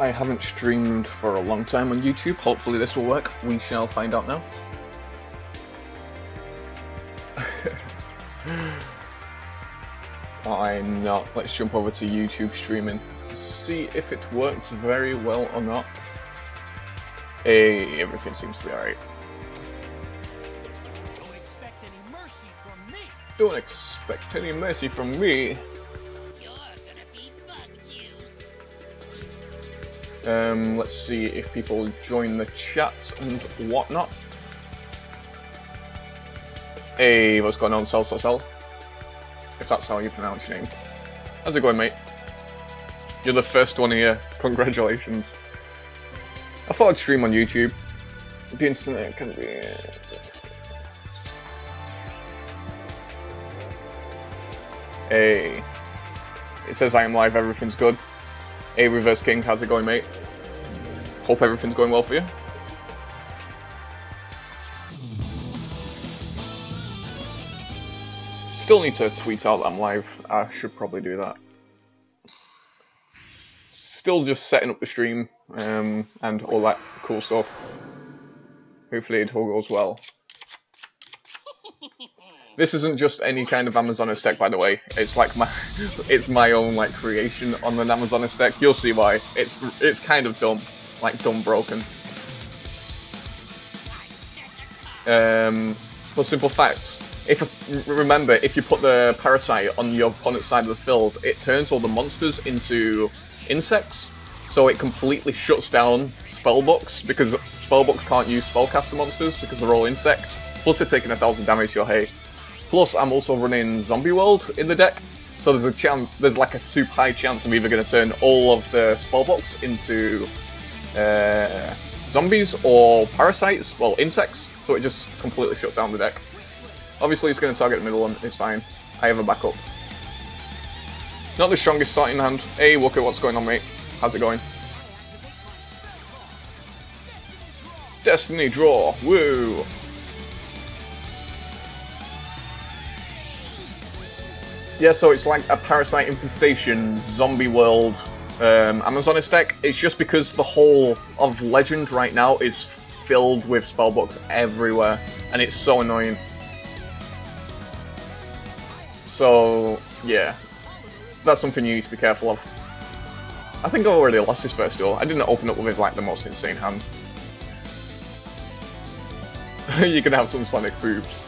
I haven't streamed for a long time on YouTube. Hopefully this will work. We shall find out now. Why not? Let's jump over to YouTube streaming to see if it works very well or not. Hey, everything seems to be alright. Don't expect any mercy from me. Don't expect any mercy from me. You're gonna be bug juice. Let's see if people join the chat and whatnot. Hey, what's going on, Cell? If that's how you pronounce your name. How's it going, mate? You're the first one here. Congratulations. I thought I'd stream on YouTube. The internet can be... Hey. It says I am live, everything's good. Hey, Reverse King, how's it going, mate? Hope everything's going well for you. Still need to tweet out that I'm live. I should probably do that. Still just setting up the stream and all that cool stuff. Hopefully it all goes well. This isn't just any kind of Amazonist deck, by the way. It's like it's my own like creation on an Amazonist deck. You'll see why. It's kind of dumb, like dumb broken. For simple fact. Remember, if you put the Parasite on your opponent's side of the field, it turns all the monsters into insects, so it completely shuts down spellbooks, because spellbooks can't use spellcaster monsters because they're all insects. Plus they're taking 1000 damage to your hay. Plus I'm also running Zombie World in the deck, so there's a chance, there's like a super high chance I'm either going to turn all of the spellbooks into zombies or parasites, well insects, so it just completely shuts down the deck. Obviously, it's going to target the middle one. It's fine. I have a backup. Not the strongest starting hand. Hey, Wooker, what's going on, mate? How's it going? Destiny draw. Woo! Yeah, so it's like a Parasite Infestation Zombie World Amazonist deck. It's just because the whole of Legend right now is filled with spellbooks everywhere, and it's so annoying. So, yeah, that's something you need to be careful of. I think I already lost this first duel. I didn't open up with like the most insane hand. You're gonna have some Sonic boobs.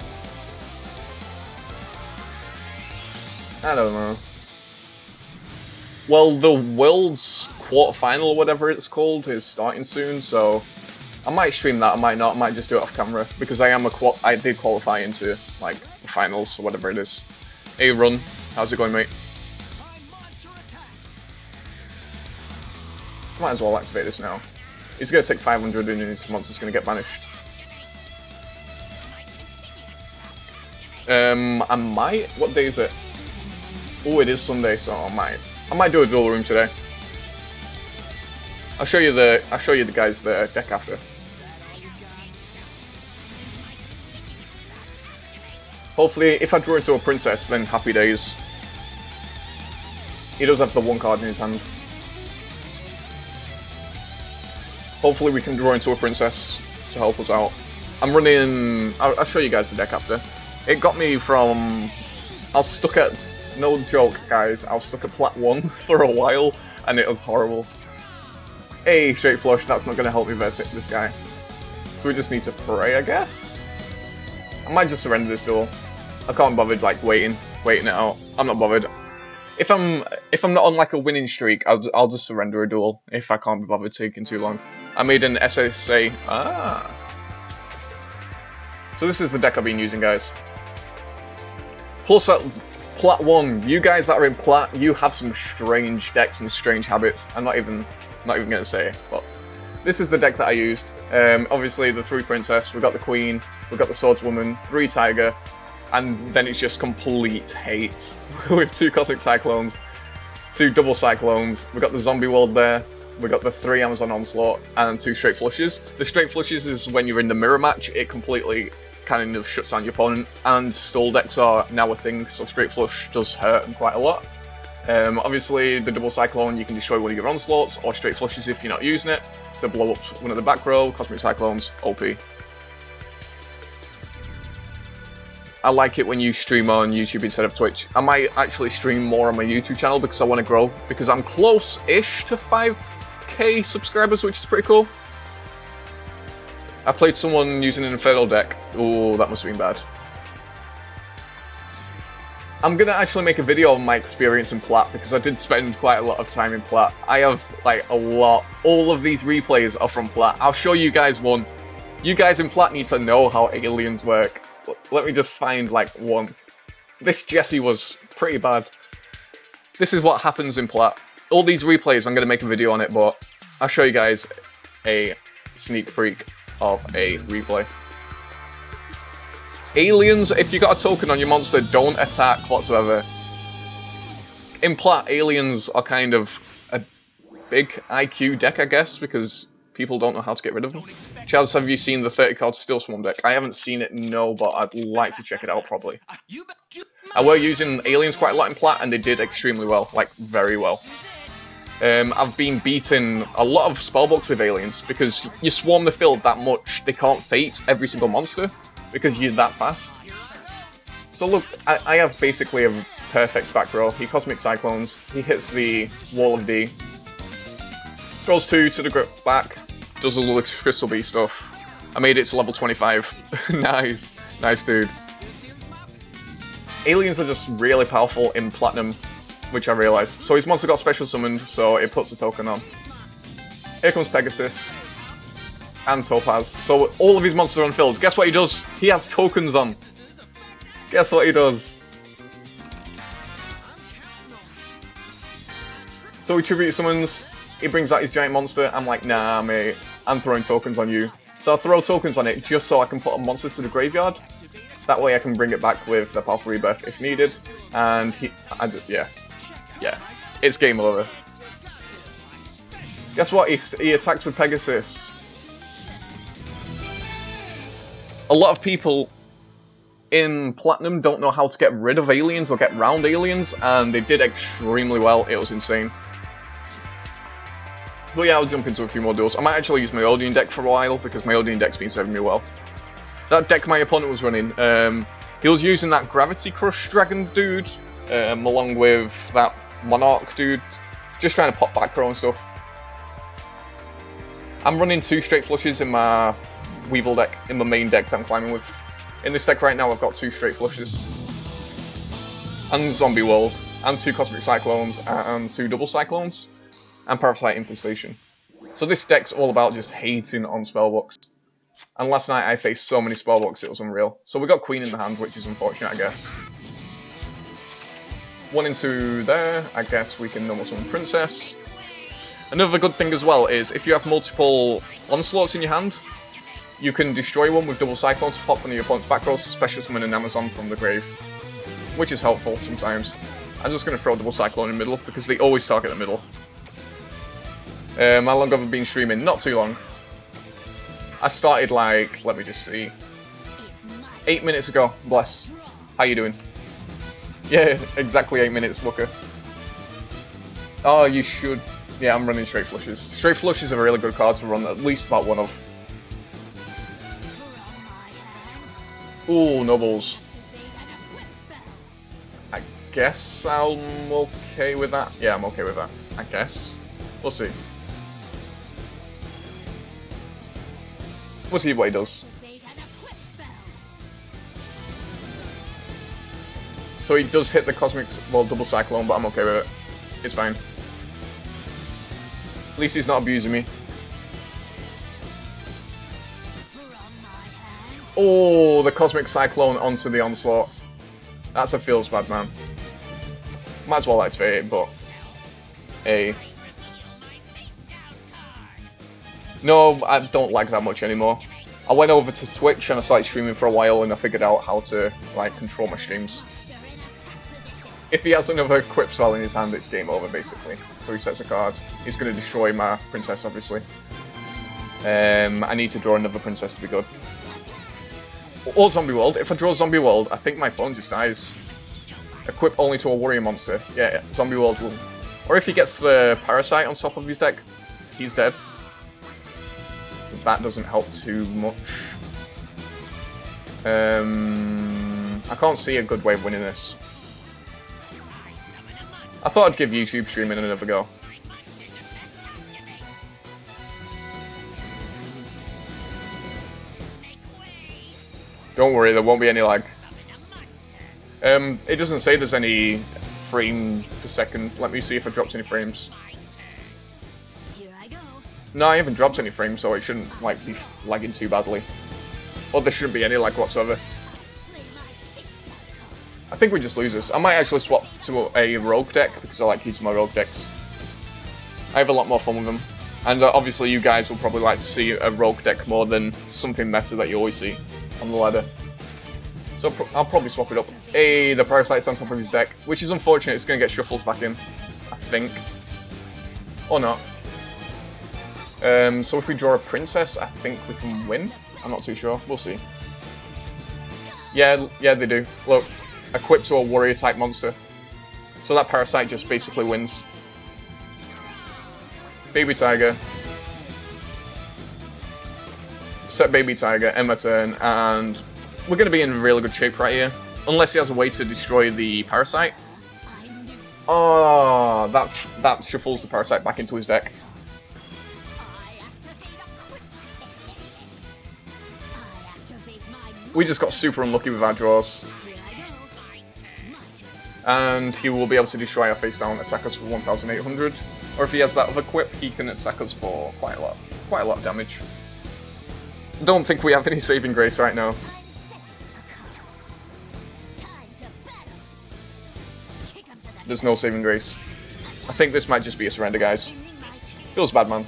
I don't know. Well, the World's quarterfinal or whatever it's called is starting soon, so I might stream that, I might not, I might just do it off camera, because I did qualify into like the finals or whatever it is. Hey Run, how's it going, mate? Might as well activate this now. He's going to take 500 and his monster's going to get banished. I might? What day is it? Oh, it is Sunday, so I might do a duel room today. I'll show you the guys the deck after. Hopefully, if I draw into a princess, then happy days. He does have the one card in his hand. Hopefully we can draw into a princess to help us out. I'm running... I'll show you guys the deck after. It got me from... I was stuck at... No joke, guys. I was stuck at Plat 1 for a while, and it was horrible. Hey, Straight Flush, that's not going to help me versus this guy. So we just need to pray, I guess? I might just surrender this duel. I can't bother like waiting it out. I'm not bothered. If I'm not on like a winning streak, I'll just surrender a duel if I can't be bothered taking too long. I made an SSA. Ah. So this is the deck I've been using, guys. Plus at Plat 1, you guys that are in Plat, you have some strange decks and strange habits. I'm not even gonna say, but this is the deck that I used. Obviously the 3 princess, we've got the queen, we've got the swordswoman, 3 tiger, and then it's just complete hate with 2 cosmic cyclones, 2 double cyclones. We've got the zombie world there. We've got the 3 Amazon onslaught and 2 straight flushes. The straight flushes is when you're in the mirror match, it completely kind of shuts down your opponent, and stall decks are now a thing, so straight flush does hurt them quite a lot. Obviously, the double cyclone, you can destroy one of your onslaughts or straight flushes if you're not using it to blow up one of the back row. Cosmic Cyclones, OP. I like it when you stream on YouTube instead of Twitch. I might actually stream more on my YouTube channel because I want to grow, because I'm close-ish to 5k subscribers, which is pretty cool. I played someone using an Inferno deck. Oh, that must have been bad. I'm gonna actually make a video on my experience in Plat, because I did spend quite a lot of time in Plat. I have, like, a lot. All of these replays are from Plat. I'll show you guys one. You guys in Plat need to know how aliens work. Let me just find, like, one. This Jesse was pretty bad. This is what happens in Plat. All these replays, I'm gonna make a video on it, but I'll show you guys a sneak peek of a replay. Aliens, if you got a token on your monster, don't attack whatsoever. In Plat, aliens are kind of a big IQ deck, I guess, because people don't know how to get rid of them. Chaz, have you seen the 30 card Steel Swarm deck? I haven't seen it, no, but I'd like to check it out, probably. I were using aliens quite a lot in Plat, and they did extremely well, like, very well. I've been beating a lot of spellbooks with aliens, because you swarm the field that much, they can't fate every single monster, because you're that fast. So look, I have basically a perfect back row. He Cosmic Cyclones, he hits the Wall of D, throws 2 to the back, does all the Crystal Bee stuff. I made it to level 25. Nice. Nice, dude. Aliens are just really powerful in Platinum, which I realised. So his monster got special summoned, so it puts a token on. Here comes Pegasus. And Topaz. So all of his monsters are unfilled. Guess what he does? He has tokens on. Guess what he does? So he tribute summons. He brings out his giant monster. I'm like, nah, mate. I'm throwing tokens on you. So I'll throw tokens on it just so I can put a monster to the graveyard. That way I can bring it back with a powerful rebirth if needed. And yeah. It's game over. Guess what? He attacks with Pegasus. A lot of people in Platinum don't know how to get rid of aliens or get round aliens, and they did extremely well. It was insane. But yeah, I'll jump into a few more duels. I might actually use my Odeon deck for a while, because my Odeon deck's been serving me well. That deck my opponent was running, he was using that Gravity Crush Dragon dude, along with that Monarch dude, just trying to pop back row and stuff. I'm running 2 straight flushes in my Weevil deck, in my main deck that I'm climbing with. In this deck right now, I've got 2 straight flushes, and Zombie World, and 2 Cosmic Cyclones, and 2 Double Cyclones, and Parasite Infestation. So this deck's all about just hating on spellbooks. And last night I faced so many spellbooks, it was unreal. So we got Queen in the hand, which is unfortunate, I guess. 1 into there, I guess we can normal summon Princess. Another good thing as well is, if you have multiple Onslaughts in your hand, you can destroy one with Double Cyclone to pop one of your opponent's back rows to special summon an Amazon from the grave, which is helpful sometimes. I'm just going to throw Double Cyclone in the middle, because they always target the middle. How long have I been streaming? Not too long. I started like, let me just see, 8 minutes ago, bless. How you doing? Yeah, exactly 8 minutes, Booker. Oh, you should. Yeah, I'm running Straight Flushes. Straight Flush is a really good card to run at least about one of. Ooh, Nobles. I guess I'm okay with that. Yeah, I'm okay with that. I guess. We'll see. We'll see what he does. So he does hit the Cosmic, well, Double Cyclone, but I'm okay with it. It's fine. At least he's not abusing me. Oh, the Cosmic Cyclone onto the Onslaught. That's a feels bad, man. Might as well activate it, but... Hey. No, I don't like that much anymore. I went over to Twitch and I started streaming for a while and I figured out how to, like, control my streams. If he has another equip spell in his hand, it's game over, basically. So he sets a card. He's going to destroy my princess, obviously. I need to draw another princess to be good. Or Zombie World. If I draw Zombie World, I think my phone just dies. Equip only to a warrior monster. Yeah, Zombie World will. Or if he gets the Parasite on top of his deck, he's dead. That doesn't help too much. I can't see a good way of winning this. I thought I'd give YouTube streaming another go. Don't worry, there won't be any lag. It doesn't say there's any frame per second. Let me see if it drops any frames. No, I haven't dropped any frames, so it shouldn't like be lagging too badly. Or there shouldn't be any lag whatsoever. I think we just lose this. I might actually swap to a rogue deck because I like using my rogue decks. I have a lot more fun with them. And obviously you guys will probably like to see a rogue deck more than something meta that you always see on the ladder. So I'll probably swap it up. Hey, the Parasite's on top of his deck, which is unfortunate. It's going to get shuffled back in, I think. Or not. So if we draw a Princess, I think we can win. I'm not too sure. We'll see. Yeah, they do. Look, equipped to a warrior type monster. So that Parasite just basically wins. Baby Tiger. Set Baby Tiger, end my turn, and we're going to be in really good shape right here. Unless he has a way to destroy the Parasite. Oh, that shuffles the Parasite back into his deck. We just got super unlucky with our draws. And he will be able to destroy our face down, attack us for 1,800. Or if he has that other quip, he can attack us for quite a lot of damage. Don't think we have any saving grace right now. There's no saving grace. I think this might just be a surrender, guys. Feels bad, man.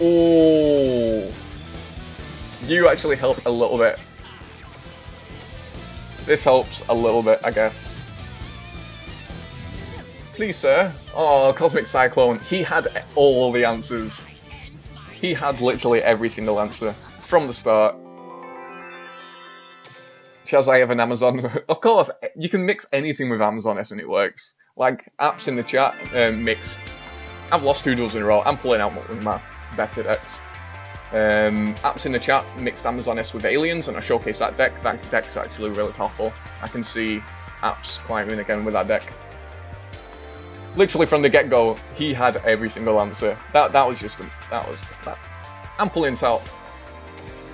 Oh, you actually help a little bit. This helps a little bit, I guess. Please, sir. Oh, Cosmic Cyclone. He had all the answers. He had literally every single answer from the start. Shall I have an Amazon? Of course, you can mix anything with Amazon S and it works. Like, apps in the chat, mix. I've lost 2 duels in a row. I'm pulling out one of my better decks. Apps in the chat mixed Amazon S with aliens, and I showcase that deck. That deck's actually really powerful. I can see apps climbing again with that deck. Literally from the get-go, he had every single answer. That was just that. I'm pulling this out.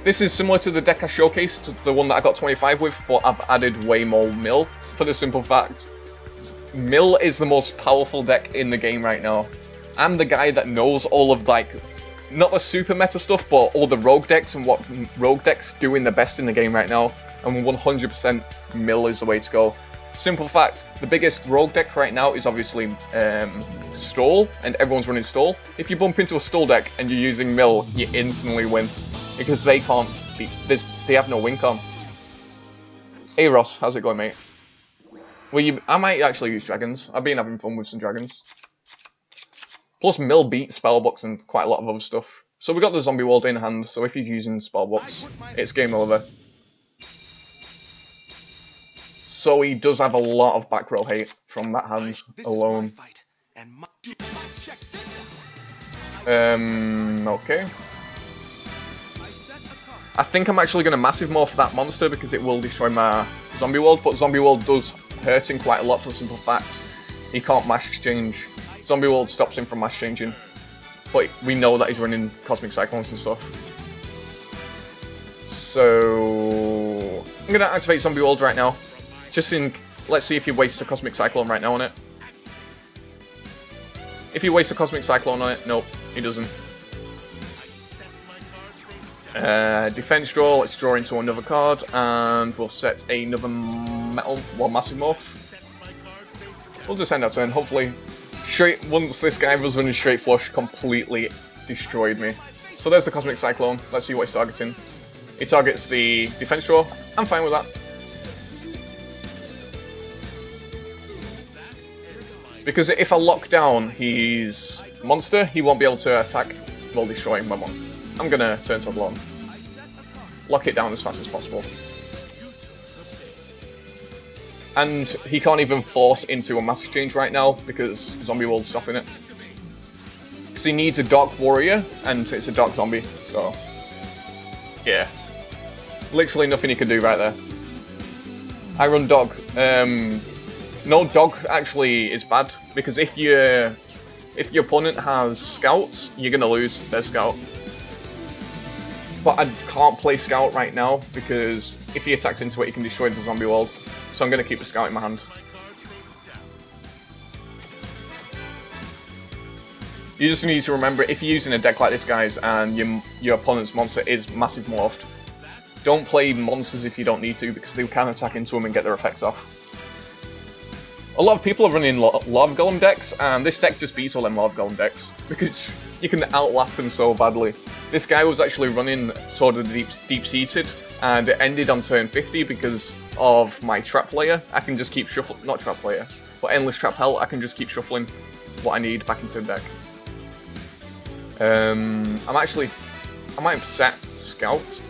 This is similar to the deck I showcased, the one that I got 25 with, but I've added way more Mill, for the simple fact. Mill is the most powerful deck in the game right now. I'm the guy that knows all of, like, not the super meta stuff, but all the rogue decks and what rogue decks doing the best in the game right now, and 100% Mill is the way to go. Simple fact, the biggest rogue deck right now is obviously Stall, and everyone's running Stall. If you bump into a Stall deck and you're using Mill, you instantly win. Because they can't beat, they have no win con. Hey Ross, how's it going, mate? I might actually use dragons. I've been having fun with some dragons. Plus Mill beats Spellbox and quite a lot of other stuff. So we got the Zombie World in hand, so if he's using Spellbox, it's game over. So he does have a lot of back row hate from that hand alone. Okay. I think I'm actually going to Massive Morph that monster because it will destroy my Zombie World, but Zombie World does hurt him quite a lot for the simple fact he can't mash exchange. Zombie World stops him from mash changing, but we know that he's running Cosmic Cyclones and stuff. So I'm going to activate Zombie World right now. Let's see if he wastes a Cosmic Cyclone right now on it. If he wastes a Cosmic Cyclone on it, nope, he doesn't. Defense draw, let's draw into another card, and we'll set another Massive Morph. We'll just end our turn, hopefully. Once this guy was running straight flush, completely destroyed me. So there's the Cosmic Cyclone, let's see what he's targeting. He targets the defense draw, I'm fine with that. Because if I lock down his monster, he won't be able to attack while destroying my one. I'm gonna turn top long. Lock it down as fast as possible. And he can't even force into a mass exchange right now because Zombie World's stopping it. Because he needs a Dark Warrior, and it's a Dark Zombie, so... yeah. Literally nothing he can do right there. Iron Dog. No, Dog actually is bad, because if your opponent has Scouts, you're going to lose their Scout. But I can't play Scout right now, because if he attacks into it, he can destroy the Zombie World. So I'm going to keep the Scout in my hand. You just need to remember, if you're using a deck like this, guys, and your opponent's monster is massive morphed, don't play monsters if you don't need to, because they can attack into them and get their effects off. A lot of people are running Lava Golem decks, and this deck just beats all them Lava Golem decks, because you can outlast them so badly. This guy was actually running Sword of the Deep-Seated, and it ended on turn 50 because of my Trap Layer. I can just keep shuffling, not Trap Layer, but Endless Trap Hell, I can just keep shuffling what I need back into the deck. I might set Scout,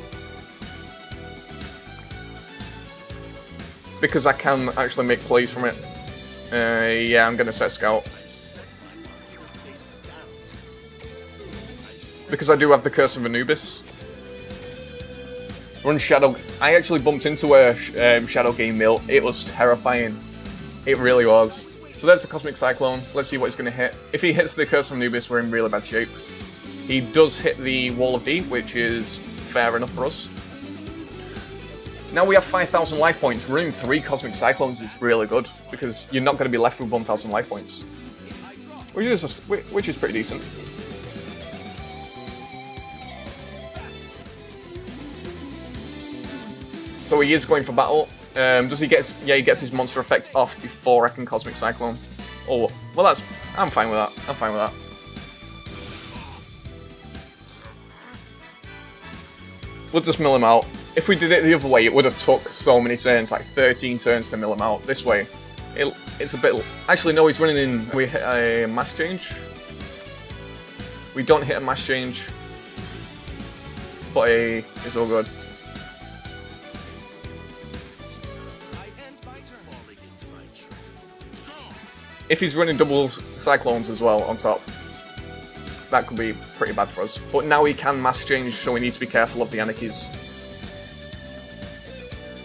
because I can actually make plays from it. Yeah, I'm gonna set Scout. Because I do have the Curse of Anubis. Run Shadow. I actually bumped into a Shadow Game Mill. It was terrifying. It really was. So there's the Cosmic Cyclone. Let's see what he's gonna hit. If he hits the Curse of Anubis, we're in really bad shape. He does hit the Wall of D, which is fair enough for us. Now we have 5,000 life points. Running 3 Cosmic Cyclones is really good, because you're not going to be left with 1,000 life points. Which is pretty decent. So he is going for battle. Does he get? Yeah, he gets his monster effect off before I can Cosmic Cyclone. Oh, well, I'm fine with that. I'm fine with that. We'll just mill him out. If we did it the other way, it would have took so many turns, like 13 turns to mill him out. This way, it's a bit... Actually, no, he's running in... We hit a mass change. We don't hit a mass change. But it's all good. If he's running double Cyclones as well on top, that could be pretty bad for us. But now he can mass change, so we need to be careful of the Anarchies.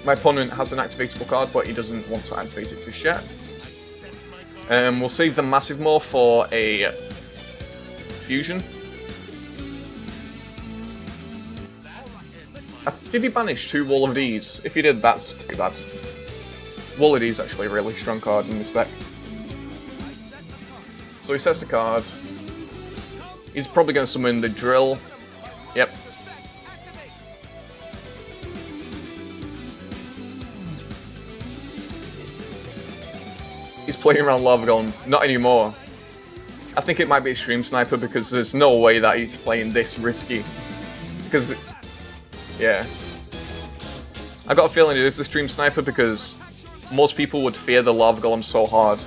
My opponent has an activatable card, but he doesn't want to activate it just yet. We'll save the Massive Morph for a fusion. Did he banish 2 Wall of D's? If he did, that's pretty bad. Wall of D's actually a really strong card in this deck. So he sets the card. He's probably going to summon the Drill. Yep. He's playing around Lava Golem. Not anymore. I think it might be a Stream Sniper, because there's no way that he's playing this risky. Because, yeah. I got a feeling it is the Stream Sniper, because most people would fear the Lava Golem so hard.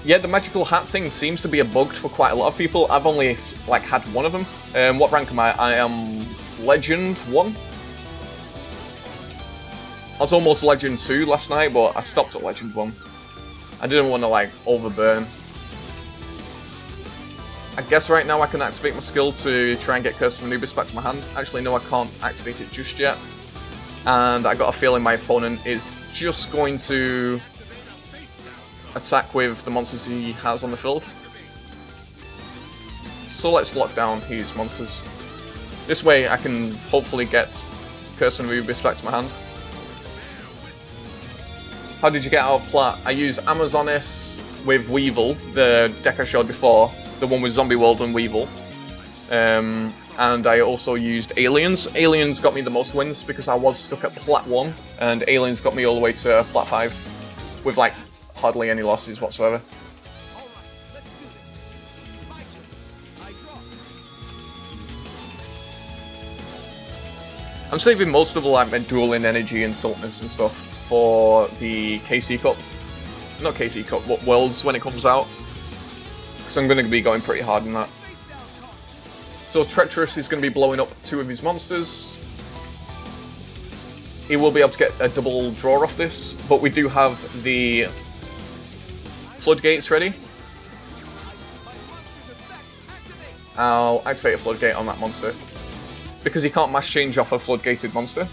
Yeah, the magical hat thing seems to be a bug for quite a lot of people. I've only like had one of them. What rank am I? I am Legend 1. I was almost Legend 2 last night, but I stopped at Legend 1. I didn't want to like overburn. I guess right now I can activate my skill to try and get Curse of Anubis back to my hand. Actually, no, I can't activate it just yet. And I got a feeling my opponent is just going to attack with the monsters he has on the field. So let's lock down his monsters. This way I can hopefully get Curse of Anubis back to my hand. How did you get out of Plat? I use Amazonis with Weevil, the deck I showed before, the one with Zombie World and Weevil. And I also used Aliens. Aliens got me the most wins because I was stuck at Plat 1, and Aliens got me all the way to Plat 5 with like hardly any losses whatsoever. I'm saving most of the like my dueling energy and saltness and stuff for the KC Cup. Not KC Cup, but Worlds when it comes out. Because I'm going to be going pretty hard in that. So Treacherous is going to be blowing up 2 of his monsters. He will be able to get a double draw off this, but we do have the Floodgates ready. I'll activate a Floodgate on that monster, because he can't mass change off a Floodgated monster.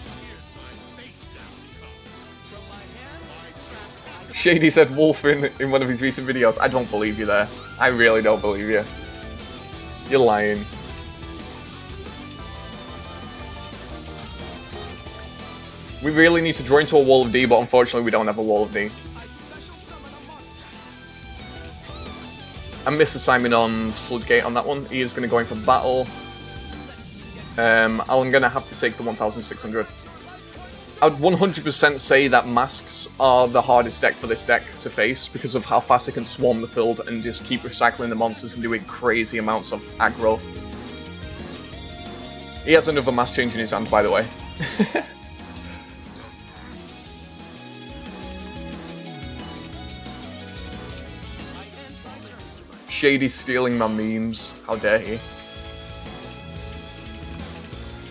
Shady said wolf in one of his recent videos. I don't believe you there. I really don't believe you. You're lying. We really need to draw into a wall of D, but unfortunately we don't have a wall of D. I missed the timing on Floodgate on that one. He is going to go in for battle. I'm going to have to take the 1600. I'd 100% say that masks are the hardest deck for this deck to face because of how fast it can swarm the field and just keep recycling the monsters and doing crazy amounts of aggro. He has another mass change in his hand, by the way. Shady stealing my memes. How dare he?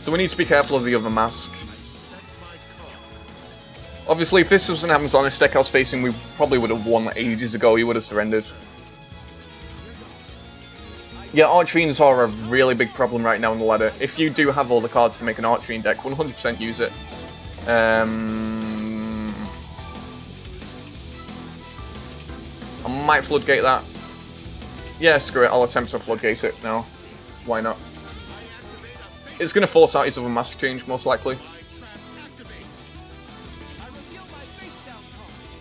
So we need to be careful of the other mask. Obviously, if this was an Amazoness deck I was facing, we probably would have won ages ago. He would have surrendered. Yeah, Archfiends are a really big problem right now on the ladder. If you do have all the cards to make an Archfiend deck, 100% use it. I might Floodgate that. Yeah, screw it, I'll attempt to Floodgate it now. Why not? It's going to force out his other mask change, most likely.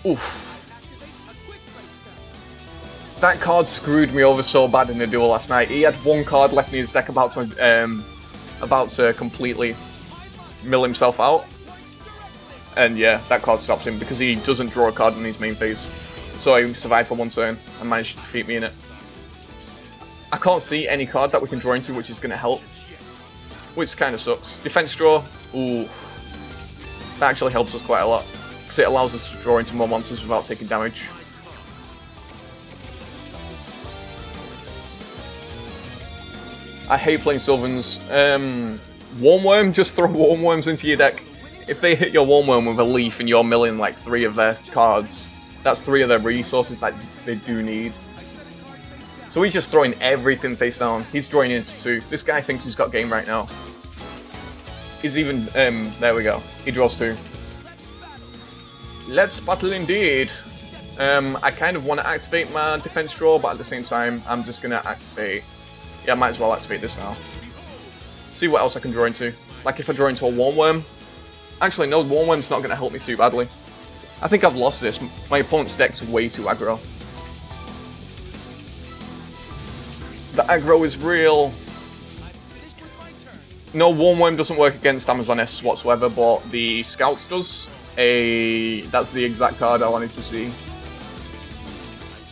Oof. That card screwed me over so bad in the duel last night. He had one card left in his deck about to completely mill himself out. And yeah, that card stopped him because he doesn't draw a card in his main phase. So he survived for one turn and managed to defeat me in it. I can't see any card that we can draw into which is going to help. Which kind of sucks. Defense draw, ooh. That actually helps us quite a lot. Because it allows us to draw into more monsters without taking damage. I hate playing Sylvans. Wormworm, just throw Wormworms into your deck. If they hit your Wormworm with a leaf and you're milling like 3 of their cards, that's 3 of their resources that they do need. So he's just throwing everything face down. He's drawing into 2. This guy thinks he's got game right now. He's even, there we go. He draws 2. Let's battle indeed. I kind of want to activate my defense draw, but at the same time, I'm just going to activate... Yeah, I might as well activate this now. See what else I can draw into. Like if I draw into a Wormworm. Actually, no, Wormworm's not going to help me too badly. I think I've lost this. My opponent's deck's way too aggro. The aggro is real. No, Wormworm doesn't work against Amazoness whatsoever, but the Scouts does. That's the exact card I wanted to see.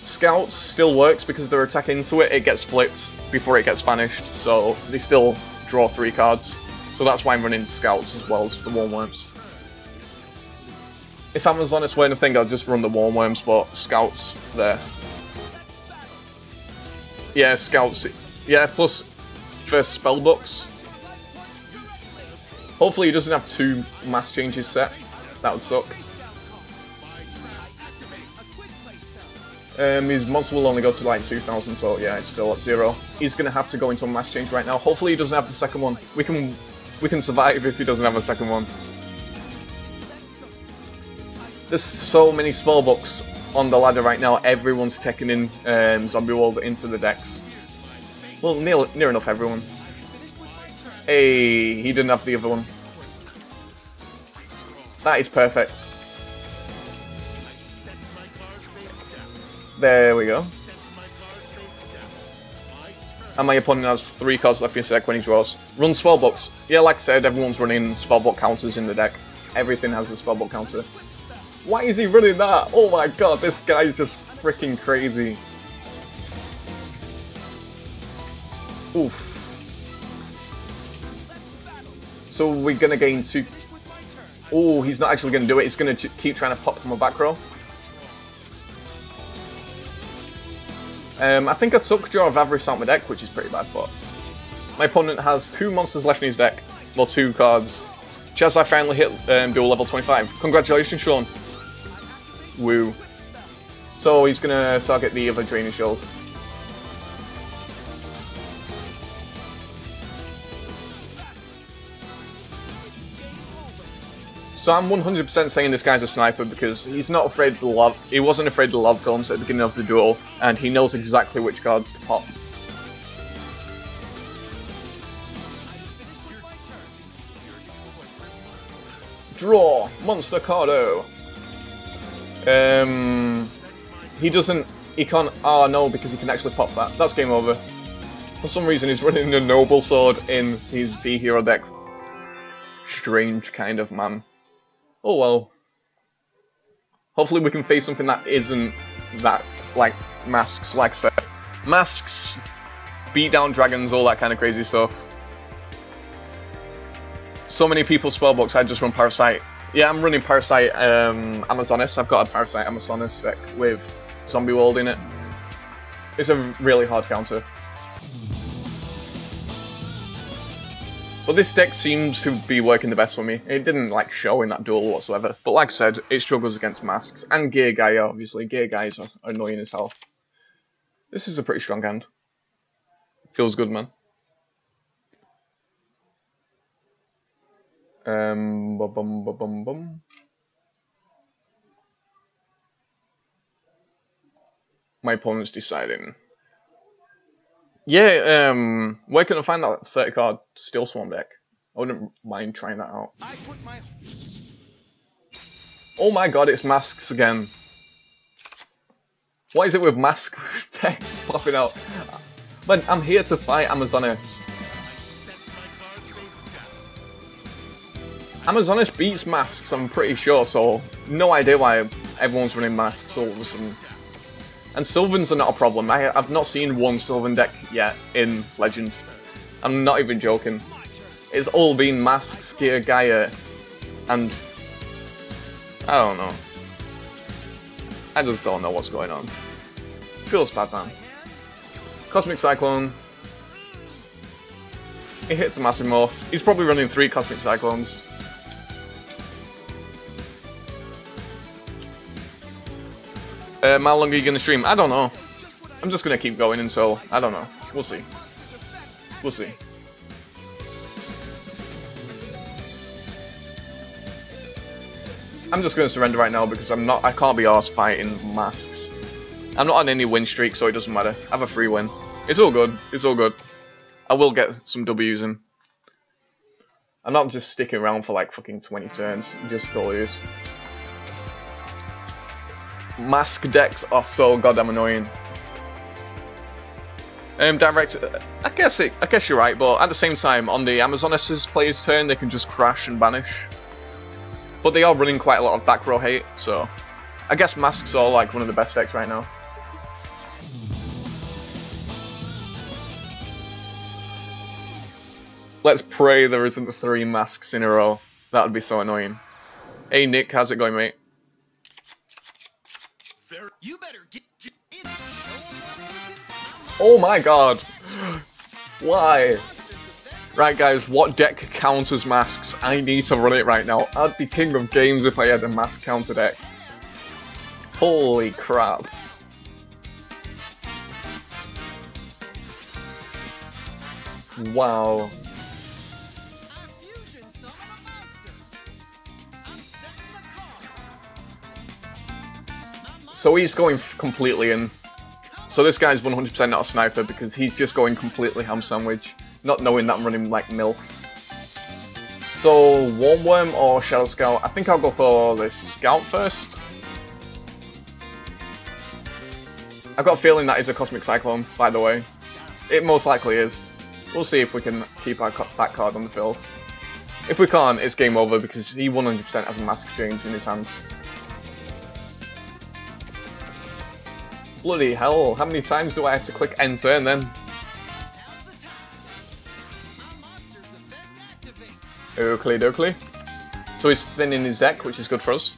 Scouts still works because they're attacking into it. It gets flipped before it gets banished, so they still draw 3 cards. So that's why I'm running Scouts as well as the Wormworms. If Amazoness weren't a thing, I'd just run the Wormworms, but Scouts there. Yeah, Scouts. Yeah, plus first spellbooks. Hopefully he doesn't have 2 mass changes set. That would suck. His monster will only go to like 2000, so yeah, it's still at 0. He's gonna have to go into a mass change right now. Hopefully he doesn't have the second one. We can survive if he doesn't have a second one. There's so many spellbooks on the ladder right now. Everyone's taking in Zombie World into the decks. Well, near enough everyone. Hey, he didn't have the other one. That is perfect. There we go. And my opponent has 3 cards left in his deck when he draws. Run spellbooks. Yeah, like I said, everyone's running spellbook counters in the deck. Everything has a spellbook counter. Why is he running that? Oh my god, this guy's just freaking crazy. Oof. So we're gonna gain 2... Oh, he's not actually gonna do it. He's gonna keep trying to pop from a back row. I think I took Draw of Avarice out my deck, which is pretty bad, but My opponent has 2 monsters left in his deck. Well, 2 cards. Chaz, I finally hit Duel level 25. Congratulations, Sean. Woo. So he's gonna target the other Drainage Shield. So I'm 100% saying this guy's a sniper because he's not afraid of the love. He wasn't afraid of the love golems at the beginning of the duel, and he knows exactly which cards to pop. Draw Monster Cardo. He doesn't. He can't. Oh no, because he can actually pop that. That's game over. For some reason, he's running a Noble Sword in his D hero deck. Strange kind of man. Oh well. Hopefully we can face something that isn't that, like, masks, like I said. Masks, beat down dragons, all that kind of crazy stuff. So many people spellbooks, I just run Parasite. Yeah, I'm running Parasite Amazonis. I've got a Parasite Amazonis deck with Zombie World in it. It's a really hard counter. But this deck seems to be working the best for me. It didn't like show in that duel whatsoever. But like I said, it struggles against masks. And Gear Guy, obviously. Gear Guys are annoying as hell. This is a pretty strong hand. Feels good, man. My opponent's deciding. Yeah, where can I find that 30 card Steel Swarm deck? I wouldn't mind trying that out. Oh my god, it's masks again. What is it with mask decks popping out? Man, I'm here to fight Amazonis. Amazonis beats masks, I'm pretty sure, so no idea why everyone's running masks all of a sudden. And Sylvans are not a problem. I've not seen one Sylvan deck yet in Legend. I'm not even joking. It's all been masks, Gear Gaia, and I don't know. I just don't know what's going on. Feels bad, man. Cosmic Cyclone. He hits a massive morph. He's probably running 3 Cosmic Cyclones. How long are you gonna stream? I don't know. I'm just gonna keep going until, I don't know. We'll see. We'll see. I'm just gonna surrender right now because I can't be arsed fighting masks. I'm not on any win streak, so it doesn't matter. I have a free win. It's all good. It's all good. I will get some W's in. I'm not just sticking around for like fucking 20 turns, just to lose. Mask decks are so goddamn annoying. Direct, I guess you're right, but at the same time, on the Amazonis' player's turn, they can just crash and banish. But they are running quite a lot of back row hate, so I guess masks are like one of the best decks right now. Let's pray there isn't 3 masks in a row. That would be so annoying. Hey Nick, how's it going, mate? You better get in. Oh my god! Why? Right guys, what deck counters masks? I need to run it right now. I'd be king of games if I had a mask counter deck. Holy crap. Wow. So he's going completely in. So this guy's 100% not a sniper because he's just going completely ham sandwich, not knowing that I'm running like MILF. So Warm Worm or Shadow Scout? I think I'll go for the Scout first. I've got a feeling that is a Cosmic Cyclone, by the way. It most likely is. We'll see if we can keep that card on the field. If we can't, it's game over because he 100% has a Mask Change in his hand. Bloody hell, how many times do I have to click enter and then? Oakley dokley. So he's thinning his deck, which is good for us.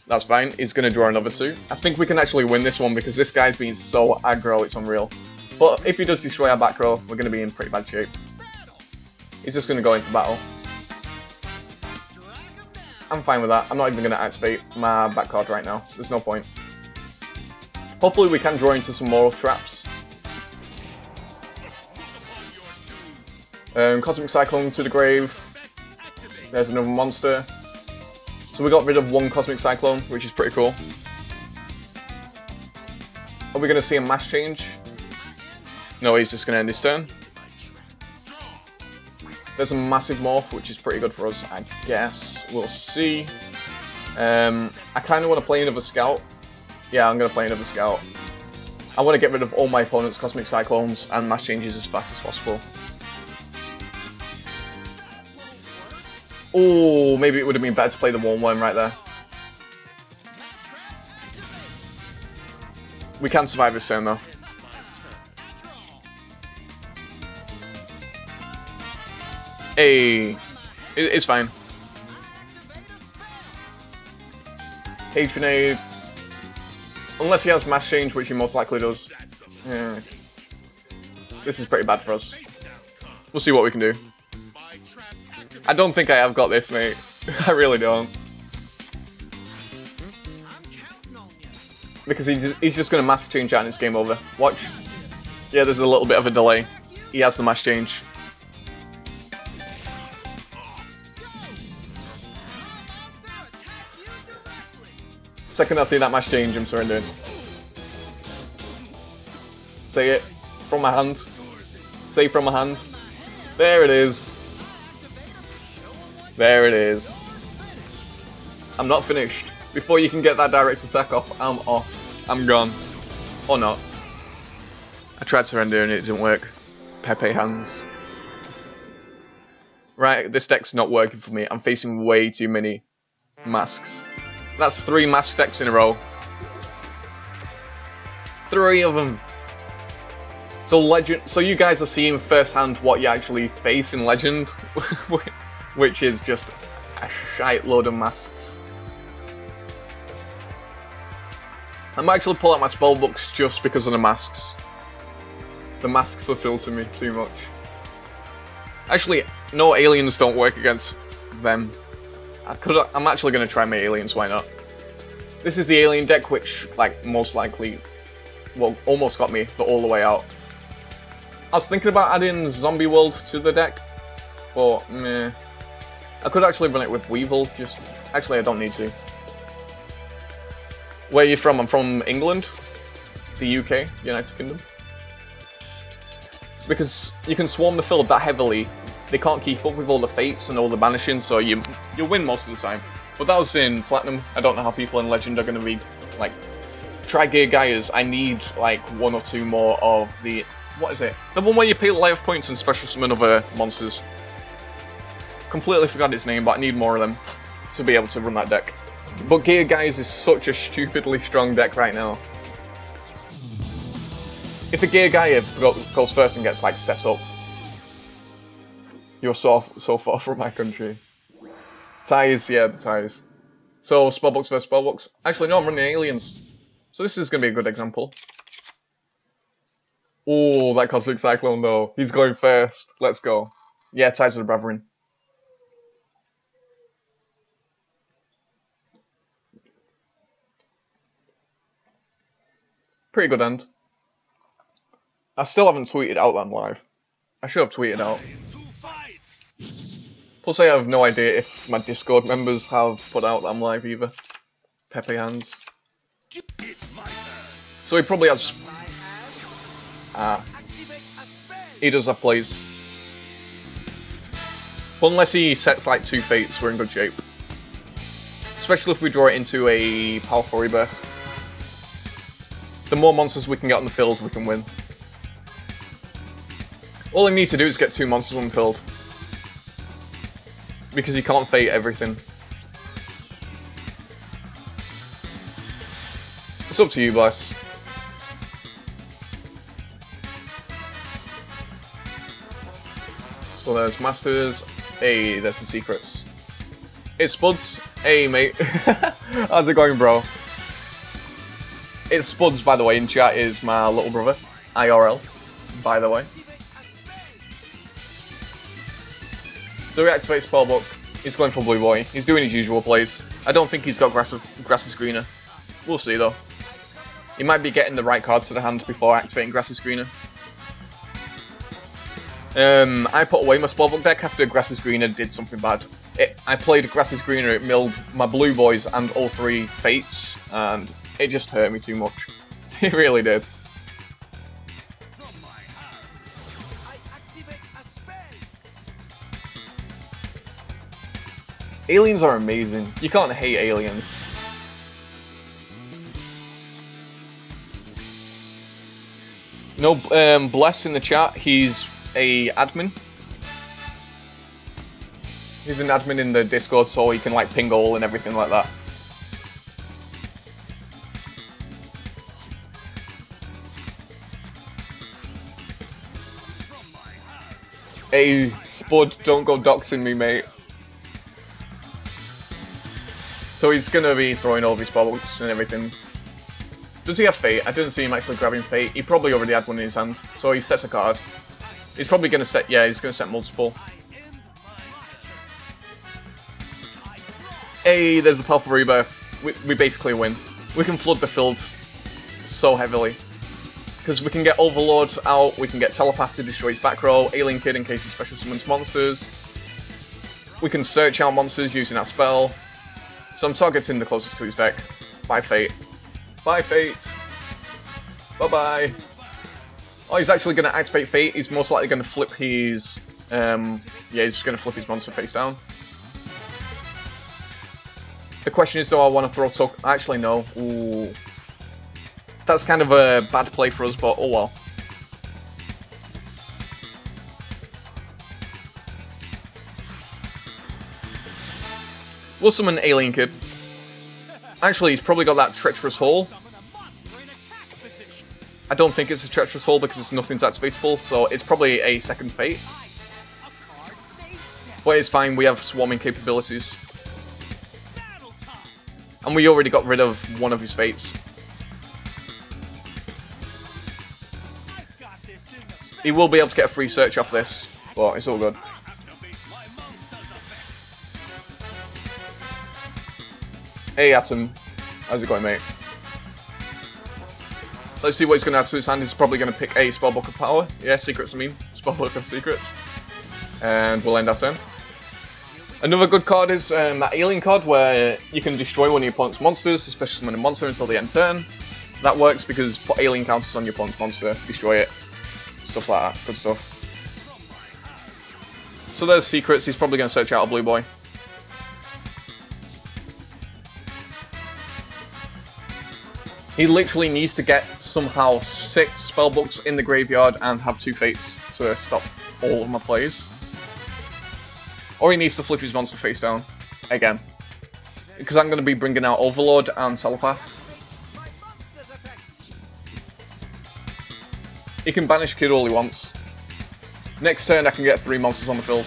That's fine. He's going to draw another 2. I think we can actually win this one because this guy's being so aggro, it's unreal. But if he does destroy our back row, we're going to be in pretty bad shape. He's just going to go into battle. I'm fine with that. I'm not even going to activate my back card right now. There's no point. Hopefully we can draw into some more traps. Cosmic Cyclone to the grave. There's another monster. So we got rid of 1 Cosmic Cyclone, which is pretty cool. Are we going to see a mass change? No, he's just going to end his turn. There's a massive morph, which is pretty good for us, I guess. We'll see. I kind of want to play another scout. Yeah, I'm going to play another scout. I want to get rid of all my opponent's Cosmic Cyclones and mass changes as fast as possible. Oh, maybe it would have been better to play the Warm Worm right there. We can survive this turn though. Hey, it's fine. Patronade. Unless he has mass change, which he most likely does. Yeah. This is pretty bad for us. We'll see what we can do. I don't think I have got this, mate. I really don't. Because he's just going to mass change out and it's game over. Watch. Yeah, there's a little bit of a delay. He has the mass change. Second I see that mass change, I'm surrendering. Say it from my hand. Say from my hand. There it is. There it is. I'm not finished. Before you can get that direct attack off, I'm off. I'm gone. Or not. I tried to surrender and it didn't work. PepeHands. Right, this deck's not working for me. I'm facing way too many masks. That's 3 mask decks in a row. 3 of them. So Legend. So you guys are seeing firsthand what you actually face in Legend. Which is just a shite load of masks. I might actually pull out my spell books just because of the masks. The masks are tilting me too much. Actually, no, aliens don't work against them. I'm actually going to try my aliens, why not? This is the alien deck which, like, most likely, well, almost got me, but all the way out. I was thinking about adding Zombie World to the deck, but meh. I could actually run it with Weevil, just... Actually, I don't need to. Where are you from? I'm from England, the UK, United Kingdom. Because you can swarm the field that heavily, they can't keep up with all the fates and all the banishing, so you win most of the time. But that was in Platinum. I don't know how people in Legend are going to be, like... Tri-Gear Gaias, I need, like, 1 or 2 more of the... What is it? The one where you pay life points and special summon other monsters. Completely forgot its name, but I need more of them to be able to run that deck. But Gear Guys is such a stupidly strong deck right now. If a Gear Gaia goes first and gets like set up, you're so far from my country. Ties, yeah, the ties. So spellbooks versus spellbooks. Actually, no, I'm running aliens. So this is going to be a good example. Oh, that Cosmic Cyclone though. He's going first. Let's go. Yeah, ties of the Brethren. Pretty good end. I still haven't tweeted Outland live. I should have tweeted out. Plus I have no idea if my Discord members have put out that I'm live either. PepeHands. So he probably has... he does have plays. But unless he sets like 2 fates, we're in good shape. Especially if we draw it into a powerful rebirth. The more monsters we can get on the field, we can win. All he needs to do is get 2 monsters on the field. Because he can't fate everything. It's up to you, Bless. So there's Masters. Hey, there's the secrets. It's Spuds. Hey, mate. How's it going, bro? It's Spuds, by the way, in chat is my little brother. IRL, by the way. So he activates Spellbook. He's going for Blue Boy. He's doing his usual plays. I don't think he's got Grassy Screener. We'll see, though. He might be getting the right card to the hand before activating Grassy Screener. I put away my Spellbook deck after Grassy Screener did something bad. I played Grassy Screener, it milled my Blue Boys and all 3 Fates, and it just hurt me too much. It really did. Aliens are amazing. You can't hate aliens. No, Bless in the chat, he's a admin. He's an admin in the Discord, so he can like ping all and everything like that. Hey, Spud, don't go doxing me, mate. So he's gonna be throwing all of his spellbooks and everything. Does he have Fate? I didn't see him actually grabbing Fate. He probably already had one in his hand, so he sets a card. He's probably gonna set, yeah, he's gonna set multiple. Hey, there's a Powerful Rebirth. We basically win. We can flood the field so heavily. Because we can get Overlord out, we can get Telepath to destroy his back row, Alien Kid in case he special summons monsters. We can search out monsters using that spell. So I'm targeting the closest to his deck. Bye, Fate. Bye, Fate. Bye-bye. Oh, he's actually going to activate Fate. He's most likely going to flip his... yeah, he's going to flip his monster face down. The question is, do I want to throw Tuck? Actually, no. Ooh. That's kind of a bad play for us, but oh well. We'll summon Alien Kid. Actually, he's probably got that Treacherous Hole. I don't think it's a Treacherous Hole because nothing's activatable, so it's probably a second Fate. But it's fine, we have swarming capabilities. And we already got rid of one of his Fates. He will be able to get a free search off this, but it's all good. Hey Atom, how's it going, mate? Let's see what he's going to add to his hand. He's probably going to pick a Spellbook of Power. Yeah, Secrets, I mean. Spellbook of Secrets. And we'll end our turn. Another good card is that Alien card where you can destroy one of your opponent's monsters, especially summon a monster until the end turn. That works because put Alien counters on your opponent's monster, destroy it. Stuff like that. Good stuff. So there's Secrets. He's probably going to search out a Blue Boy. He literally needs to get somehow 6 Spellbooks in the graveyard and have 2 Fates to stop all of my plays. Or he needs to flip his monster face down. Again. Because I'm going to be bringing out Overlord and Telepath. He can banish Kid all he wants. Next turn I can get 3 monsters on the field.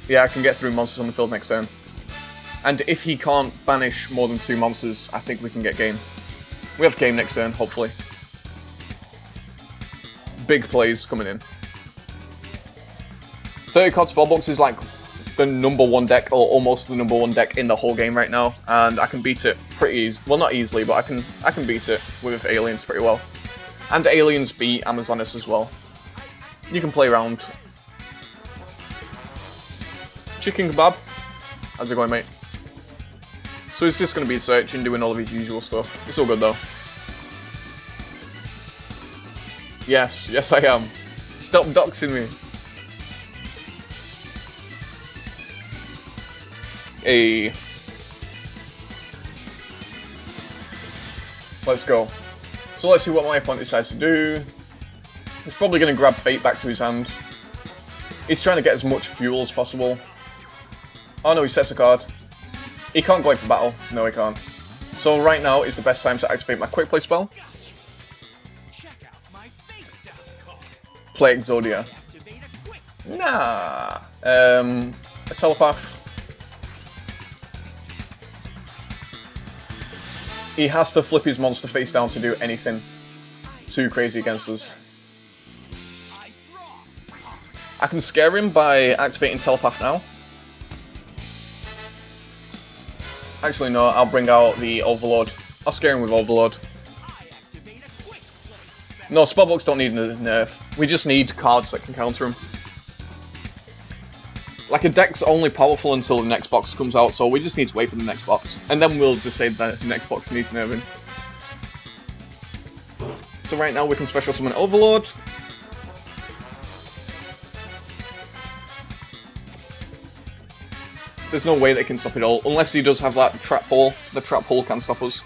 Yeah, I can get 3 monsters on the field next turn. And if he can't banish more than 2 monsters, I think we can get game. We have game next turn, hopefully. Big plays coming in. 30 card Spellbox is like the #1 deck, or almost the #1 deck in the whole game right now, and I can beat it pretty easy. Well, not easily, but I can beat it with Aliens pretty well. And Aliens beat Amazonas as well. You can play around. Chicken Kebab, how's it going, mate? So he's just going to be searching, doing all of his usual stuff. It's all good though. Yes, yes I am. Stop doxing me. Hey. Let's go. So let's see what my opponent decides to do. He's probably going to grab Fate back to his hand. He's trying to get as much fuel as possible. Oh no, he sets a card. He can't go in for battle. No, he can't. So right now is the best time to activate my Quick Play spell. play Exodia. Nah. A telepath. He has to flip his monster face down to do anything too crazy against us. I can scare him by activating telepath now. Actually no, I'll bring out the Overlord. I'll scare him with Overlord. No, spellbooks don't need a nerf. We just need cards that can counter him. Like, a deck's only powerful until the next box comes out, so we just need to wait for the next box. And then we'll just say that the next box needs nerfing. So right now we can special summon Overlord. There's no way they can stop it all, unless he does have that trap hole. The trap hole can stop us.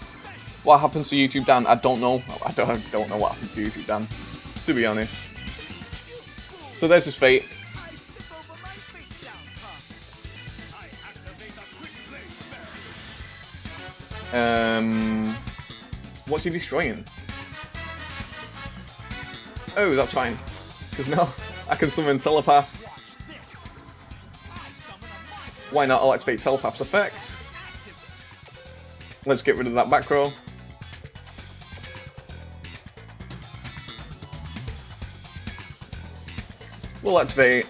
What happened to YouTube Dan? I don't know. I don't know what happened to YouTube Dan, to be honest. So there's his fate. What's he destroying? Oh, that's fine. Because now I can summon Telepath. Why not? I'll activate Telepath's effect. Let's get rid of that back row. We'll activate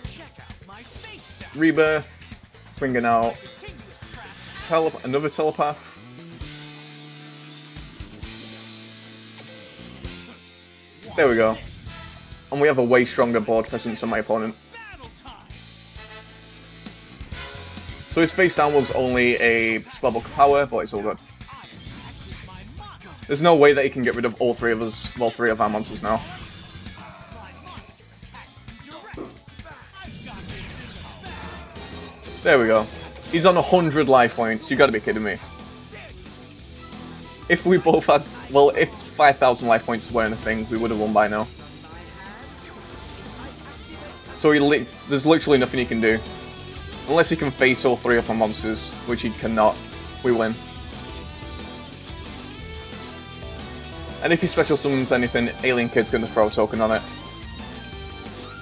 Rebirth, bringing out another Telepath. There we go. And we have a way stronger board presence than my opponent. So his face down was only a spellbook power, but it's all good. There's no way that he can get rid of all three of us, all three of our monsters now. There we go. He's on 100 life points. You gotta be kidding me. If we both had, well, if 5,000 life points weren't a thing, we would have won by now. So there's literally nothing he can do. Unless he can fate all three of our monsters, which he cannot, we win. And if he special summons anything, Alien Kid's gonna throw a token on it.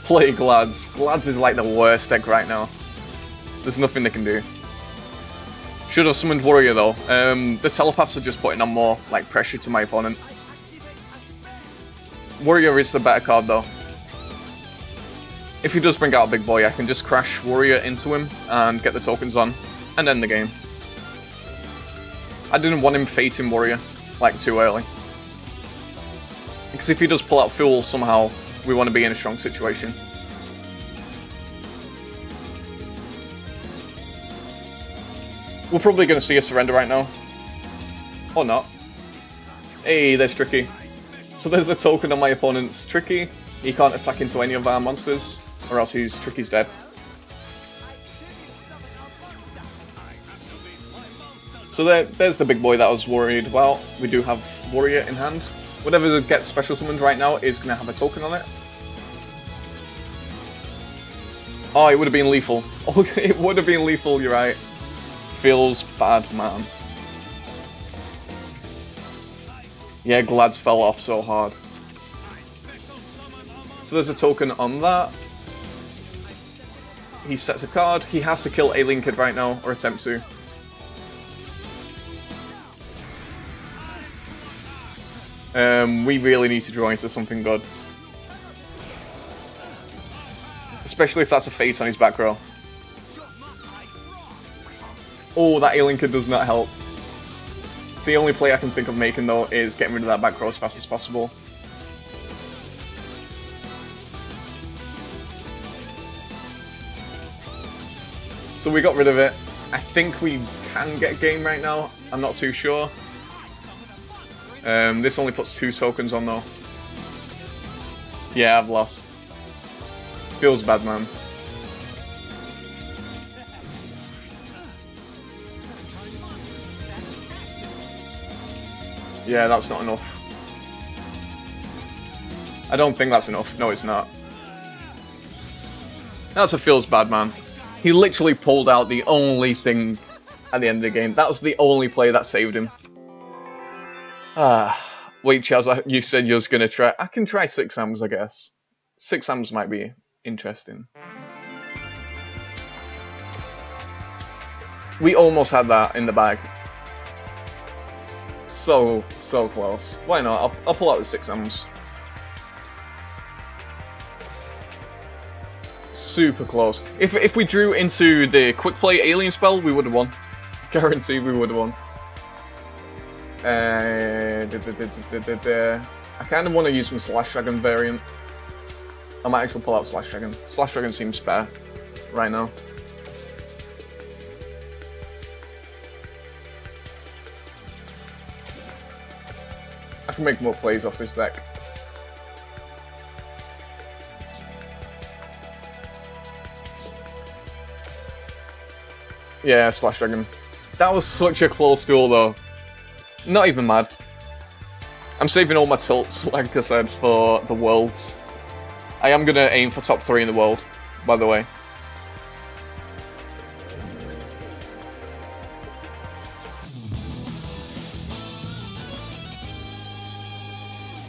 Play Glads. Glads is like the worst deck right now. There's nothing they can do. Should have summoned Warrior though. The Telepaths are just putting on more like pressure to my opponent. Warrior is the better card though. If he does bring out a big boy, I can just crash Warrior into him and get the tokens on, and end the game. I didn't want him fating Warrior, like, too early. Because if he does pull out Fool somehow, we want to be in a strong situation. We're probably going to see a surrender right now. Or not. Hey, there's Tricky. So there's a token on my opponent's Tricky. He can't attack into any of our monsters, or else Tricky's dead. So there's the big boy that I was worried about. We do have Warrior in hand. Whatever gets special summoned right now is going to have a token on it. Oh, it would have been lethal. Oh, it would have been lethal, you're right. Feels bad, man. Yeah, Glads fell off so hard. So there's a token on that. He sets a card. He has to kill Alien Kid right now, or attempt to. We really need to draw into something good. Especially if that's a fate on his back row. Oh, that Alien Kid does not help. The only play I can think of making though is getting rid of that back row as fast as possible. So we got rid of it. I think we can get a game right now. I'm not too sure. This only puts 2 tokens on though. Yeah, I've lost. Feels bad, man. Yeah, that's not enough. I don't think that's enough. No, it's not. That's a feels bad, man. He literally pulled out the only thing at the end of the game. That was the only play that saved him. Wait, Chaz, you said you was going to try. I can try 6 Ams, I guess. 6 amps might be interesting. We almost had that in the bag. So close. Why not? I'll pull out the 6 amps. Super close. If we drew into the quick play alien spell, we would have won. Guaranteed we would have won. I kind of want to use some Slash Dragon variant. I might actually pull out Slash Dragon. Slash Dragon seems spare right now. I can make more plays off this deck. Yeah, Slash Dragon. That was such a close duel though. Not even mad. I'm saving all my tilts, like I said, for the Worlds. I am going to aim for top 3 in the world, by the way.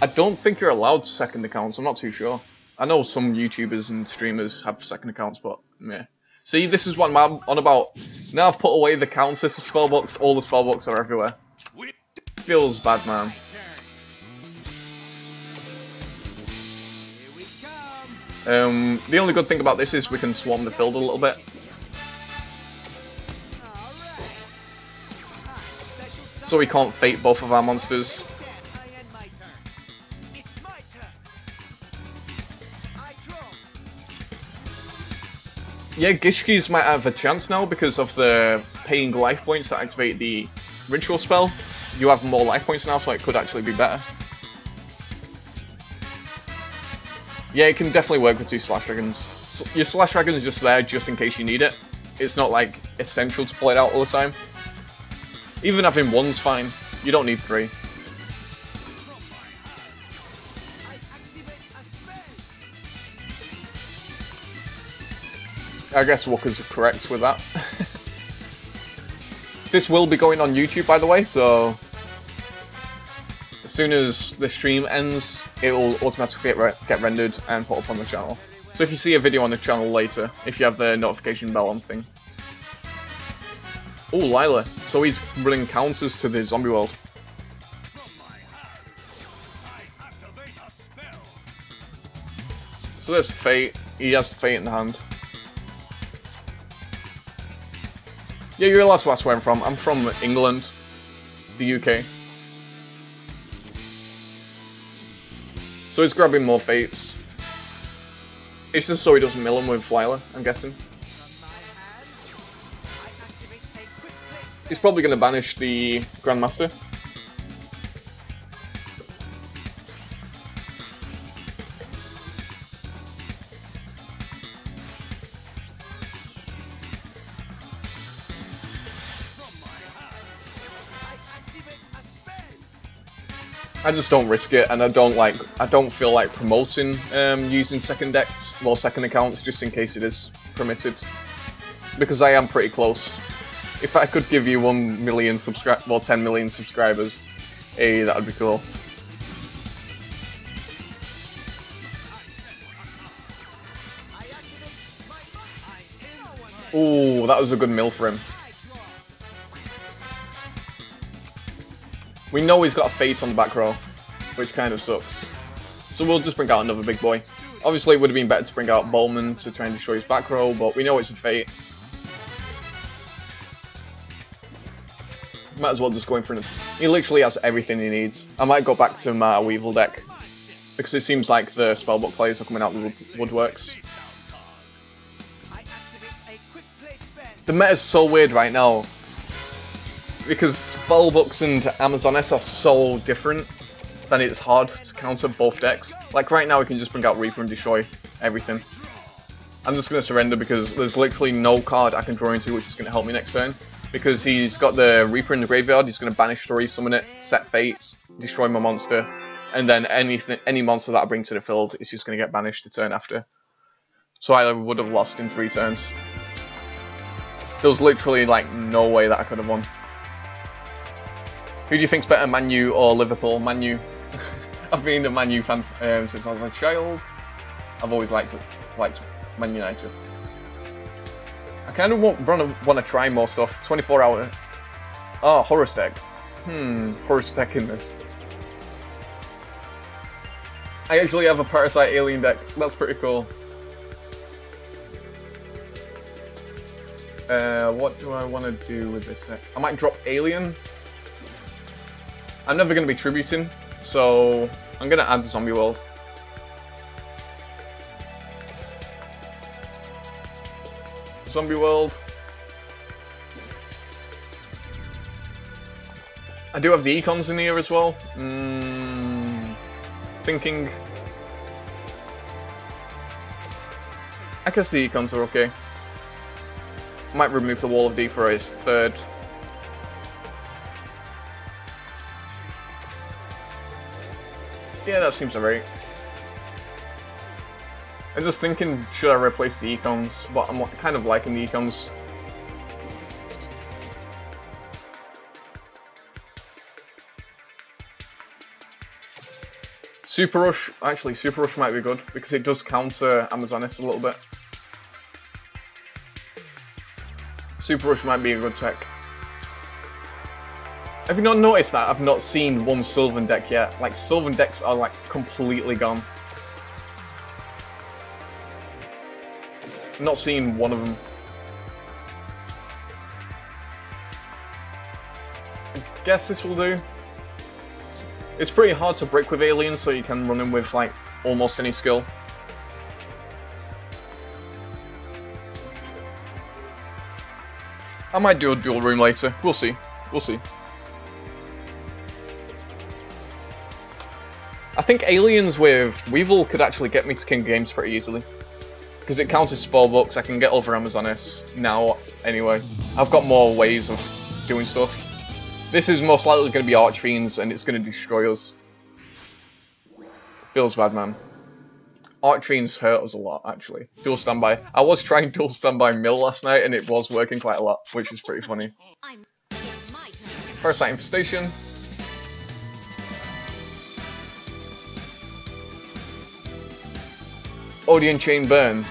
I don't think you're allowed second accounts, I'm not too sure. I know some YouTubers and streamers have second accounts, but yeah. See, this is what I'm on about. Now I've put away the counters to spellbooks, all the spellbooks are everywhere. Feels bad, man. The only good thing about this is we can swarm the field a little bit. So we can't fate both of our monsters. Yeah, Gishkis might have a chance now because of the paying life points that activate the ritual spell. You have more life points now, so it could actually be better. Yeah, it can definitely work with 2 Slash Dragons. Your Slash Dragon is just there just in case you need it. It's not like essential to play it out all the time. Even having 1's fine. You don't need 3. I guess Walker's correct with that. This will be going on YouTube, by the way, so as soon as the stream ends, it will automatically get rendered and put up on the channel. So if you see a video on the channel later, if you have the notification bell on thing. Oh, Lila. So he's running counters to the zombie world. So there's Fate. He has Fate in the hand. Yeah, you're allowed to ask where I'm from. I'm from England, the UK. So he's grabbing more Fates. It's just so he doesn't mill him with Lila, I'm guessing. He's probably going to banish the Grandmaster. I just don't risk it, and I don't feel like promoting using second decks, well, second accounts, just in case it is permitted, because I am pretty close. If I could give you 1 million well, 10 million subscribers, hey, that would be cool. Ooh, that was a good mill for him. We know he's got a Fate on the back row, which kind of sucks. So we'll just bring out another big boy. Obviously it would have been better to bring out Bowman to try and destroy his back row, but we know it's a Fate. Might as well just go in for him. He literally has everything he needs. I might go back to my Weevil deck, because it seems like the spellbook players are coming out with woodworks. The meta's so weird right now, because spellbooks and Amazon S are so different that it's hard to counter both decks. Like right now we can just bring out Reaper and destroy everything. I'm just going to surrender because there's literally no card I can draw into which is going to help me next turn. Because he's got the Reaper in the graveyard, he's going to banish 3, summon it, set Fates, destroy my monster, and then any monster that I bring to the field is just going to get banished the turn after. So I would have lost in 3 turns. There was literally like no way that I could have won. Who do you think's better, Man U or Liverpool? Man U. I've been a Man U fan since I was a child. I've always liked Man United. I kind of want to try more stuff. 24 hour. Oh, Horus deck. Horus deck in this. I actually have a Parasite Alien deck. That's pretty cool. What do I want to do with this deck? I might drop Alien. I'm never going to be tributing, so I'm going to add Zombie World. Zombie World. I do have the econs in here as well. Thinking. I guess the econs are okay. Might remove the Wall of D for his third. Yeah, that seems alright. I'm just thinking, should I replace the econs? But I'm kind of liking the econs. Super Rush, actually Super Rush might be good because it does counter Amazonis a little bit. Super Rush might be a good tech. Have you not noticed that I've not seen one Sylvan deck yet? Like, Sylvan decks are like completely gone. Not seen one of them. I guess this will do. It's pretty hard to break with aliens, so you can run in with like almost any skill. I might do a dual room later. We'll see. We'll see. I think aliens with Weevil could actually get me to King Games pretty easily. Because it counters spellbooks, I can get over Amazonis now anyway. I've got more ways of doing stuff. This is most likely going to be Archfiends and it's going to destroy us. Feels bad, man. Archfiends hurt us a lot, actually. Dual standby. I was trying dual standby mill last night and it was working quite a lot, which is pretty funny. Parasite Infestation. Odeon Chain Burn.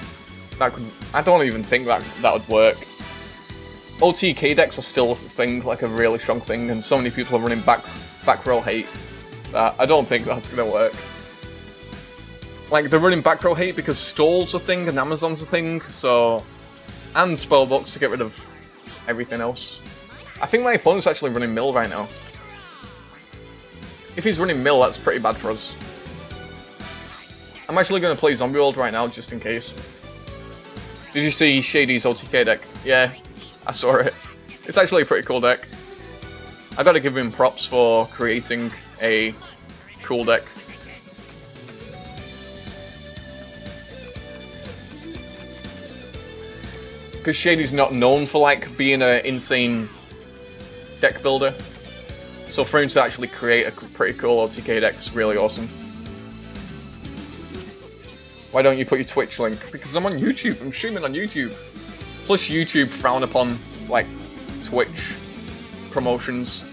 That could, I don't even think that would work. OTK decks are still a thing, like a really strong thing, and so many people are running back row hate that I don't think that's gonna work. Like, they're running back row hate because Stall's a thing and Amazon's a thing, so... And spellbooks to get rid of everything else. I think my opponent's actually running mill right now. If he's running mill, that's pretty bad for us. I'm actually going to play Zombie World right now, just in case. Did you see Shady's OTK deck? Yeah, I saw it. It's actually a pretty cool deck. I gotta give him props for creating a cool deck. Because Shady's not known for like being an insane deck builder. So for him to actually create a pretty cool OTK deck's really awesome. Why don't you put your Twitch link? Because I'm on YouTube, I'm streaming on YouTube. Plus YouTube frown upon, like, Twitch promotions.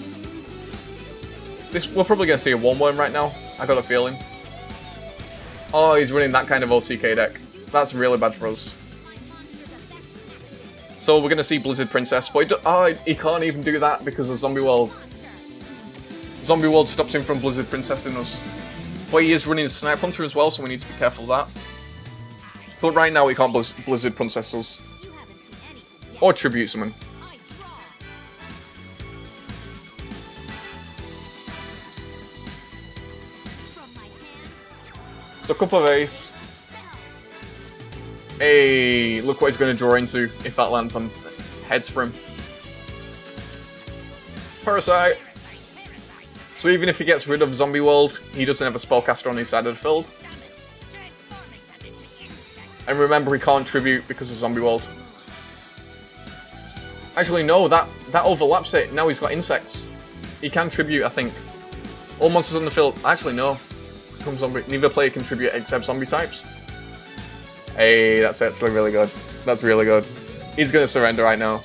We're probably going to see a One-Worm right now, I got a feeling. Oh, he's running that kind of OTK deck. That's really bad for us. So we're going to see Blizzard Princess, but he can't even do that because of Zombie World. Zombie World stops him from Blizzard Princessing us. But he is running Snipe Hunter as well, so we need to be careful of that. But right now we can't Blizzard Princess us. Or Tribute Summon. So cup of ace. Hey, look what he's going to draw into if that lands on heads for him. Parasite. So even if he gets rid of Zombie World, he doesn't have a spellcaster on his side of the field. And remember, he can't tribute because of Zombie World. Actually, no, that overlaps it. Now he's got insects. He can tribute, I think. All monsters on the field. Actually, no. Become zombie. Neither player can tribute except zombie types. Hey, that's actually really good. That's really good. He's gonna surrender right now.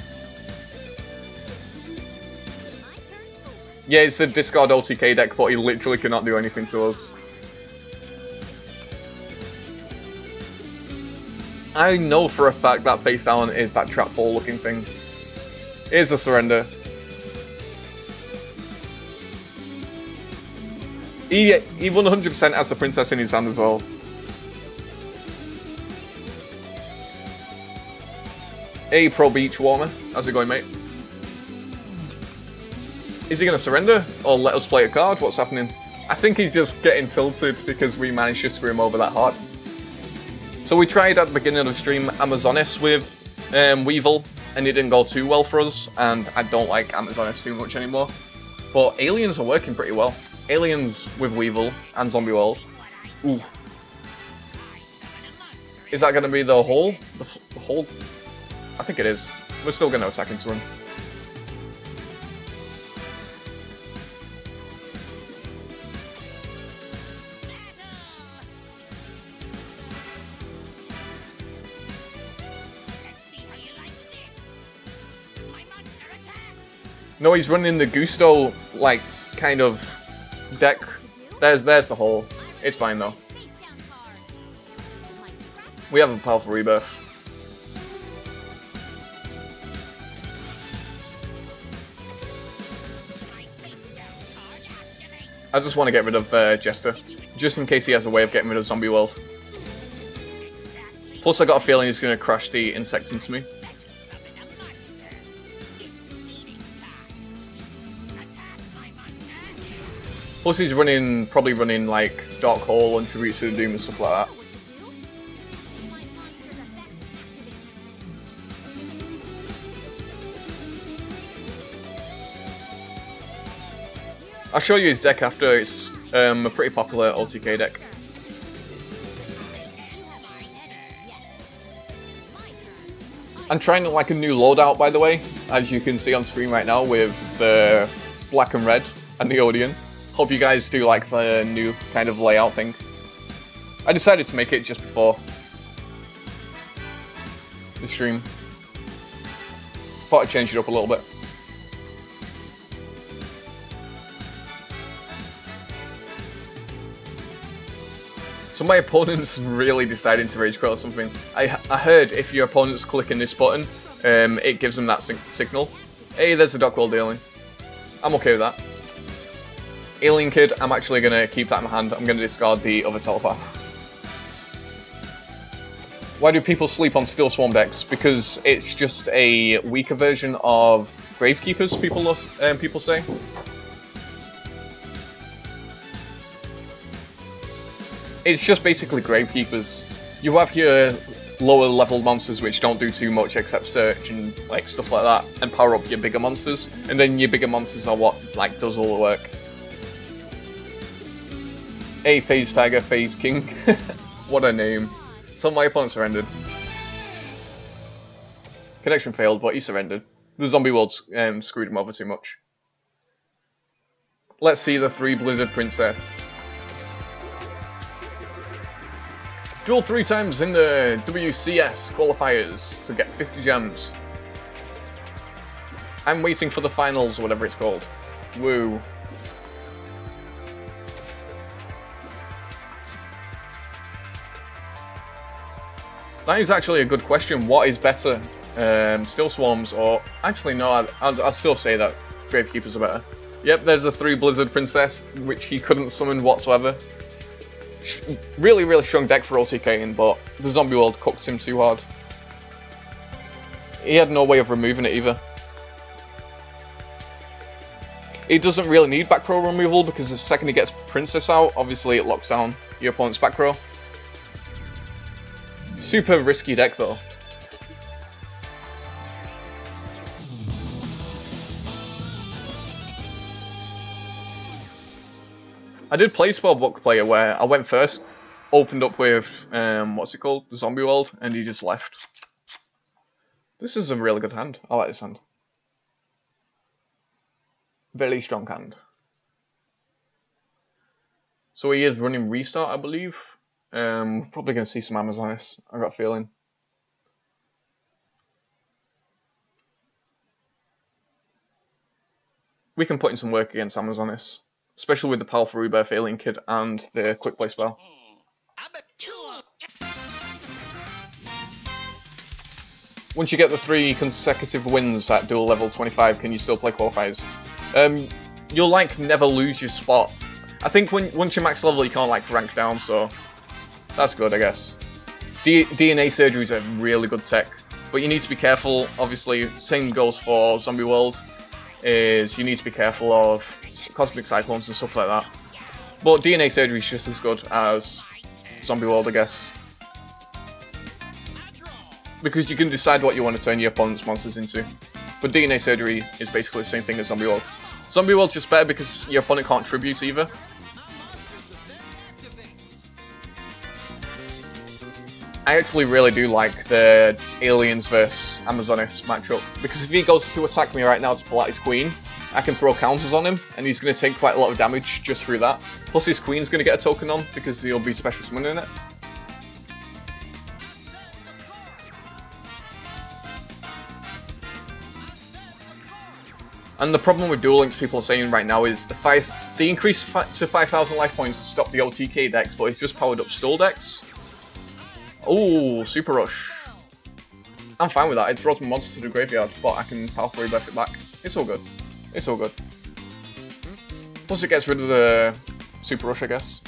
Yeah, it's the discard OTK deck, but he literally cannot do anything to us. I know for a fact that face down is that trap ball looking thing. Here's the surrender. He 100% has the princess in his hand as well. Hey, Pro Beach Warmer. How's it going, mate? Is he going to surrender? Or let us play a card? What's happening? I think he's just getting tilted because we managed to screw him over that hard. So we tried at the beginning of the stream Amazonis with Weevil, and it didn't go too well for us, and I don't like Amazonis too much anymore. But Aliens are working pretty well. Aliens with Weevil and Zombie World. Ooh. Is that going to be the hole? The hole? I think it is. We're still going to attack into him. No, he's running the Gusto, like, kind of deck. There's the hole. It's fine, though. We have a powerful rebirth. I just want to get rid of Jester, just in case he has a way of getting rid of Zombie World. Plus, I got a feeling he's going to crash the insect into me. Plus he's probably running like Dark Hole and Tribute to the Doom and stuff like that. I'll show you his deck after. It's a pretty popular OTK deck. I'm trying like a new loadout, by the way, as you can see on screen right now with the black and red and the Odeon. Hope you guys do like the new kind of layout thing. I decided to make it just before the stream. Thought I'd change it up a little bit. So my opponent's really deciding to rage quit or something. I heard if your opponent's clicking this button, it gives them that signal. Hey, there's a Dockwell dealing. I'm okay with that. Alien Kid, I'm actually going to keep that in my hand. I'm going to discard the other Telepath. Why do people sleep on Steel Swarm decks? Because it's just a weaker version of Gravekeepers, people say. It's just basically Gravekeepers. You have your lower level monsters which don't do too much except search and like stuff like that, and power up your bigger monsters, and then your bigger monsters are what like does all the work. Hey, Phase Tiger, Phase King. What a name. So my opponent surrendered. Connection failed, but he surrendered. The Zombie World screwed him over too much. Let's see the 3 Blizzard Princess. Duel 3 times in the WCS qualifiers to get 50 gems. I'm waiting for the finals, or whatever it's called. Woo. That is actually a good question. What is better? Steel Swarms or... Actually, no, I'd still say that Gravekeepers are better. Yep, there's a 3 Blizzard Princess, which he couldn't summon whatsoever. Really, really strong deck for OTKing, but the Zombie World cooked him too hard. He had no way of removing it either. He doesn't really need back row removal, because the second he gets Princess out, obviously it locks down your opponent's back row. Super risky deck though. I did play Spellbook Player where I went first, opened up with, what's it called? The Zombie World, and he just left. This is a really good hand. I like this hand. Very strong hand. So he is running Restart, I believe. We're probably going to see some Amazonis, I got a feeling. We can put in some work against Amazonis, especially with the powerful Rebirth Alien Kid and the Quick Play spell. once you get the 3 consecutive wins at Duel level 25, can you still play qualifiers? You'll like never lose your spot. I think once you're max level, you can't like rank down, so that's good, I guess. DNA surgery is a really good tech, but you need to be careful. Obviously, same goes for Zombie World. Is you need to be careful of cosmic cyclones and stuff like that. But DNA surgery is just as good as Zombie World, I guess, because you can decide what you want to turn your opponent's monsters into. But DNA surgery is basically the same thing as Zombie World. Zombie World's just better because your opponent can't tribute either. I actually really do like the Aliens vs Amazonis matchup, because if he goes to attack me right now to pull out his queen, I can throw counters on him, and he's going to take quite a lot of damage just through that. Plus his queen's going to get a token on, because he'll be special summoning it. And the problem with Duel Links, people are saying right now, is the increase to 5,000 life points to stop the OTK decks, but it's just powered up stall decks. Oh, Super Rush. I'm fine with that. It throws my monster to the graveyard, but I can powerful rebirth it back. It's all good. It's all good. Plus it gets rid of the Super Rush, I guess.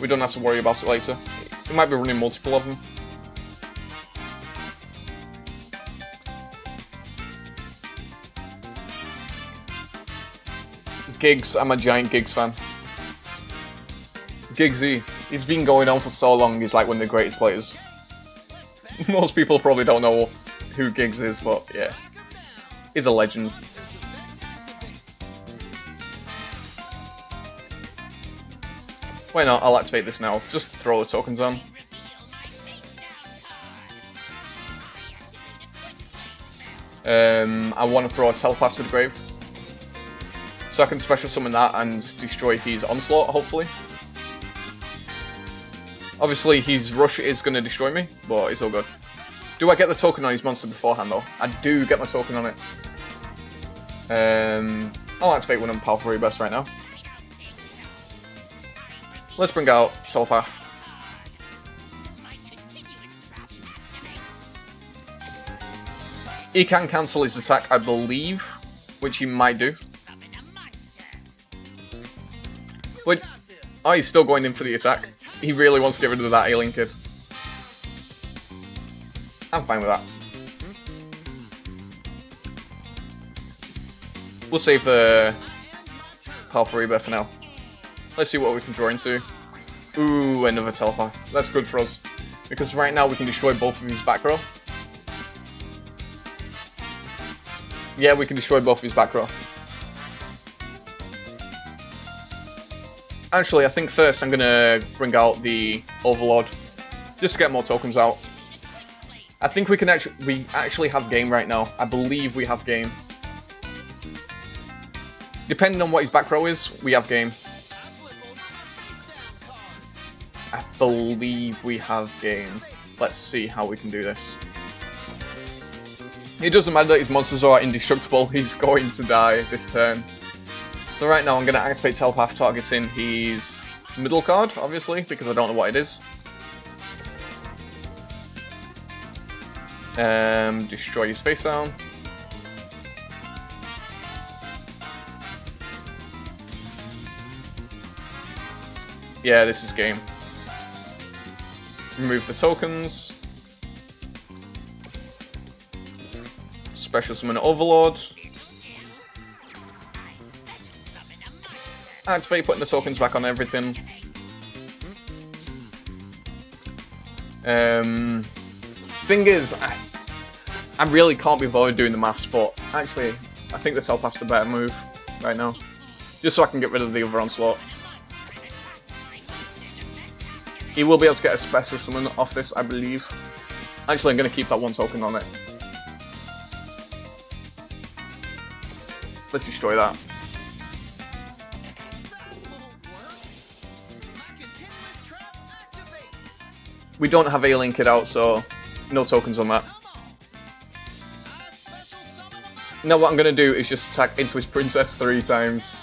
We don't have to worry about it later. We might be running multiple of them. Giggs, I'm a giant Giggs fan. Giggsy, he's been going on for so long, he's like one of the greatest players. Most people probably don't know who Giggs is, but yeah, he's a legend. Why not? I'll activate this now, just to throw the tokens on. I want to throw a telepath to the grave, so I can special summon that and destroy his onslaught, hopefully. Obviously, his rush is going to destroy me, but it's all good. Do I get the token on his monster beforehand, though? I do get my token on it. I'll activate one of Powerful Rebirths right now. Let's bring out Telepath. He can cancel his attack, I believe, which he might do. But, oh, he's still going in for the attack. He really wants to get rid of that alien kid. I'm fine with that. We'll save the Powerful Rebirth for now. Let's see what we can draw into. Ooh, another Telepath. That's good for us, because right now we can destroy both of his back row. Yeah, we can destroy both of his back row. Actually, I think first I'm gonna bring out the Overlord, just to get more tokens out. I think we actually have game right now. I believe we have game. Depending on what his back row is, we have game. I believe we have game. Let's see how we can do this. It doesn't matter that his monsters are indestructible, he's going to die this turn. So right now I'm going to activate Telepath, targeting his middle card, obviously, because I don't know what it is. Destroy his face down. Yeah, this is game. Remove the tokens. Special summon Overlord. Activate, putting the tokens back on everything. Thing is, I really can't be bothered doing the maths, but actually, I think the Telepath's the better move right now. Just so I can get rid of the other onslaught. He will be able to get a special summon off this, I believe. Actually, I'm going to keep that one token on it. Let's destroy that. We don't have Alien Kid out, so no tokens on that. Now what I'm going to do is just attack into his princess 3 times.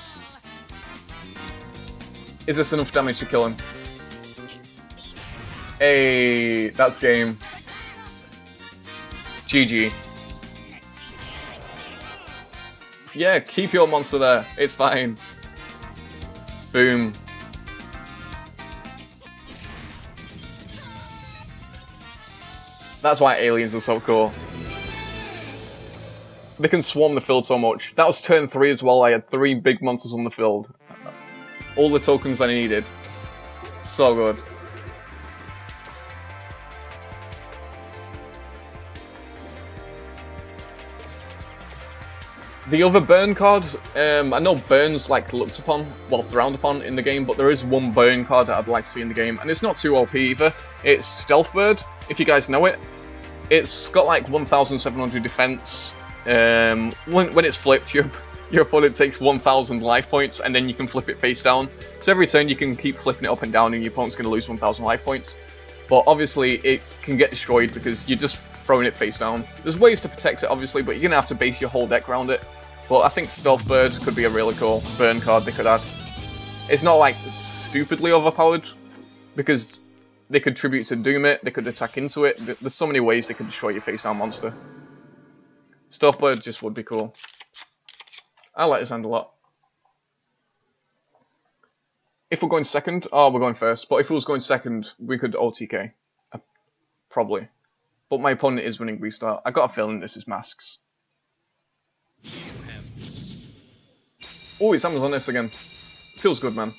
Is this enough damage to kill him? Hey, that's game. GG. Yeah, keep your monster there. It's fine. Boom. That's why aliens are so cool. They can swarm the field so much. That was turn 3 as well. I had 3 big monsters on the field. All the tokens I needed. So good. The other burn card, I know burn's like looked upon, well frowned upon in the game, but there is one burn card that I'd like to see in the game, and it's not too OP either. It's Stealth Bird, if you guys know it. It's got like 1,700 defense. When it's flipped, your opponent takes 1,000 life points, and then you can flip it face down. So every turn you can keep flipping it up and down, and your opponent's going to lose 1,000 life points. But obviously it can get destroyed because you're just throwing it face down. There's ways to protect it obviously, but you're going to have to base your whole deck around it. But I think Stealth Bird could be a really cool burn card they could add. It's not like stupidly overpowered, because they could tribute to Doom it, they could attack into it. There's so many ways they could destroy your face down monster. Stealth Bird just would be cool. I like this hand a lot. If we're going second, oh, we're going first. But if we was going second, we could OTK. Probably. But my opponent is running restart. I got a feeling this is masks. Oh, it's Amazon this again. Feels good, man.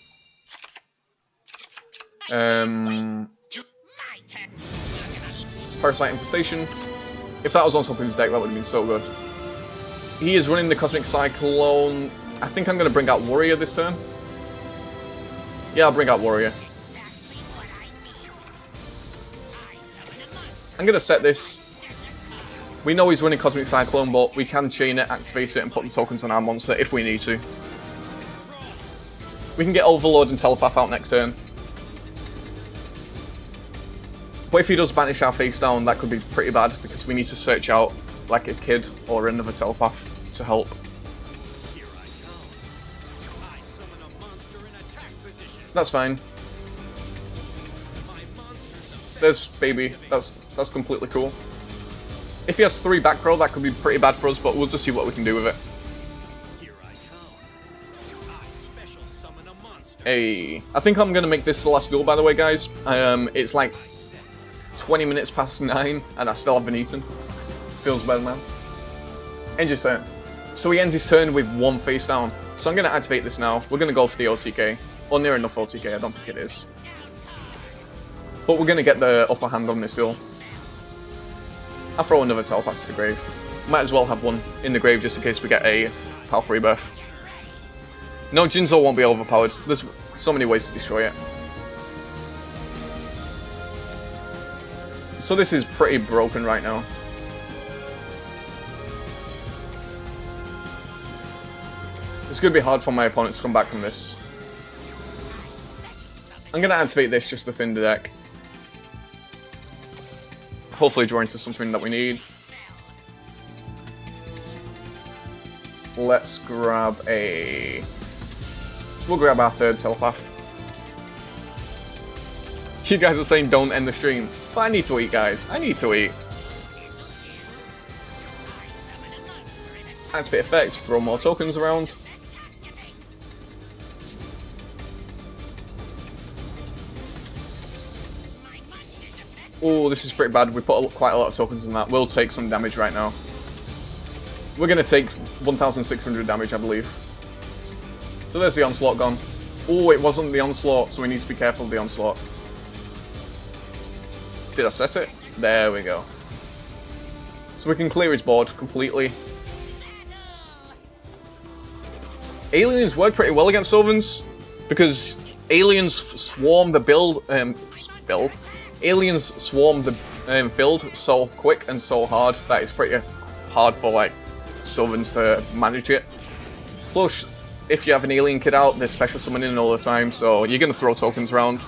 Parasite Infestation. If that was on top of his deck, that would have been so good. He is running the Cosmic Cyclone. I think I'm going to bring out Warrior this turn. Yeah, I'll bring out Warrior. I'm going to set this. We know he's running Cosmic Cyclone, but we can chain it, activate it, and put the tokens on our monster if we need to. We can get Overlord and Telepath out next turn. But if he does banish our face down, that could be pretty bad, because we need to search out like a kid or another Telepath to help. That's fine. There's Baby. That's completely cool. If he has 3 back row, that could be pretty bad for us, but we'll just see what we can do with it. Hey, I think I'm going to make this the last duel, by the way, guys. It's like 20 minutes past 9, and I still haven't eaten. Feels better, man. End your turn. So he ends his turn with 1 face down. So I'm going to activate this now. We're going to go for the OTK. Or near enough OTK, I don't think it is. But we're going to get the upper hand on this duel. I'll throw another Telepath to the grave. Might as well have one in the grave just in case we get a powerful rebirth. No, Jinzo won't be overpowered. There's so many ways to destroy it. So this is pretty broken right now. It's going to be hard for my opponent to come back from this. I'm going to activate this just to thin the deck. Hopefully draw into something that we need. Let's grab a... We'll grab our 3rd Telepath. You guys are saying don't end the stream. But I need to eat, guys. I need to eat. Activate effects, throw more tokens around. Oh, this is pretty bad. We put quite a lot of tokens in that. We'll take some damage right now. We're going to take 1,600 damage, I believe. So there's the Onslaught gone. Oh, it wasn't the Onslaught, so we need to be careful of the Onslaught. Did I set it? There we go. So we can clear his board completely. Aliens work pretty well against Sylvans, because aliens swarm the Aliens swarm the field so quick and so hard that it's pretty hard for like Sylvans to manage it. Plus, if you have an alien kid out, they're special summoning all the time, so you're gonna throw tokens around.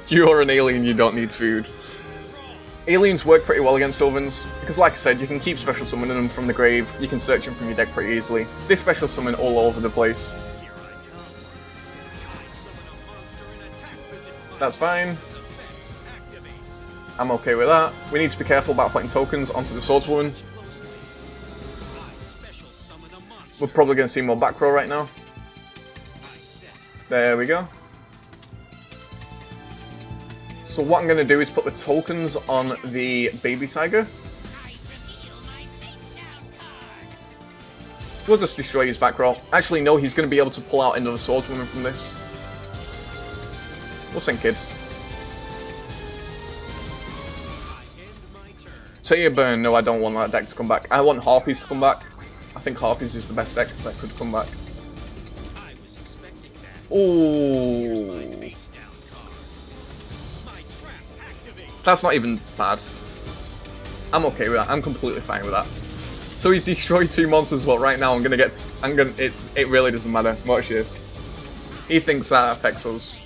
You're an alien, you don't need food. Aliens work pretty well against Sylvans, because like I said, you can keep special summoning them from the grave, you can search them from your deck pretty easily. They special summon all over the place. That's fine. I'm okay with that. We need to be careful about putting tokens onto the swordswoman. We're probably going to see more back row right now. There we go. So what I'm going to do is put the tokens on the baby tiger. We'll just destroy his back row. Actually, no, he's going to be able to pull out another swordswoman from this. We'll send kids. Taya Burn, no, I don't want that deck to come back. I want Harpies to come back. I think Harpies is the best deck that could come back. Ooh. That's not even bad. I'm okay with that. I'm completely fine with that. So he destroyed 2 monsters. Well, right now it really doesn't matter. Watch this. He thinks that affects us.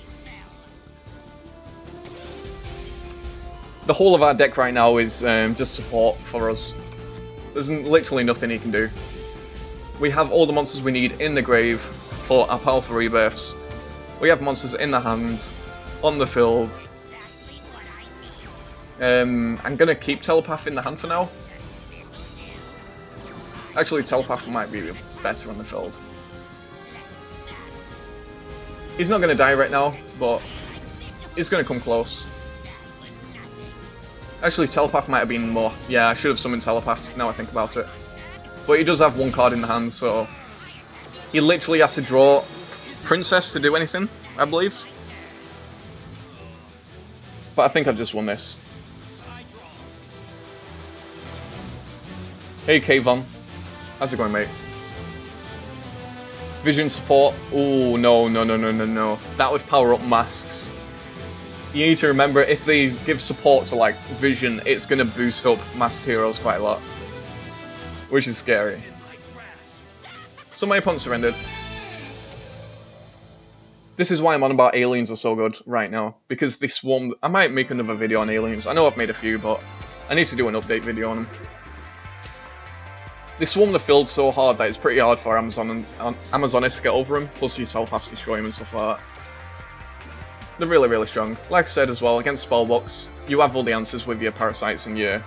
The whole of our deck right now is just support for us. There's literally nothing he can do. We have all the monsters we need in the grave for our powerful rebirths. We have monsters in the hand, on the field. I'm gonna keep Telepath in the hand for now. Actually, Telepath might be better on the field. He's not gonna die right now, but he's gonna come close. Actually, Telepath might have been more. Yeah, I should have summoned Telepath, now I think about it. But he does have 1 card in the hand, so he literally has to draw Princess to do anything, I believe. But I think I've just won this. Hey Kayvon, how's it going, mate? Vision support. Oh no, no, no, no, no, no. That would power up masks. You need to remember, if they give support to like Vision, it's gonna boost up masked heroes quite a lot, which is scary. So my opponent surrendered. This is why I'm on about aliens are so good right now, because they swarmed. I might make another video on aliens. I know I've made a few, but I need to do an update video on them. They swarm the field so hard that it's pretty hard for Amazonists to get over them, plus you telepaths destroy them and stuff like that. They're really, really strong. Like I said as well, against Spellbox, you have all the answers with your Parasites and your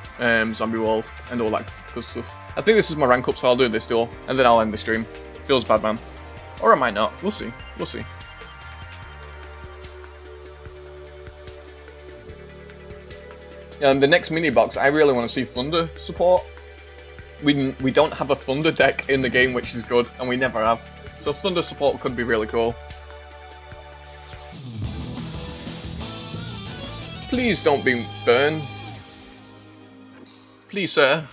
Zombie Wolf and all that good stuff. I think this is my rank up, so I'll do this duel, and then I'll end the stream. Feels bad, man. Or I might not. We'll see. We'll see. And the next mini box, I really want to see Thunder support. We don't have a Thunder deck in the game, which is good, and we never have. So Thunder support could be really cool. Please don't be Burn. Please, sir.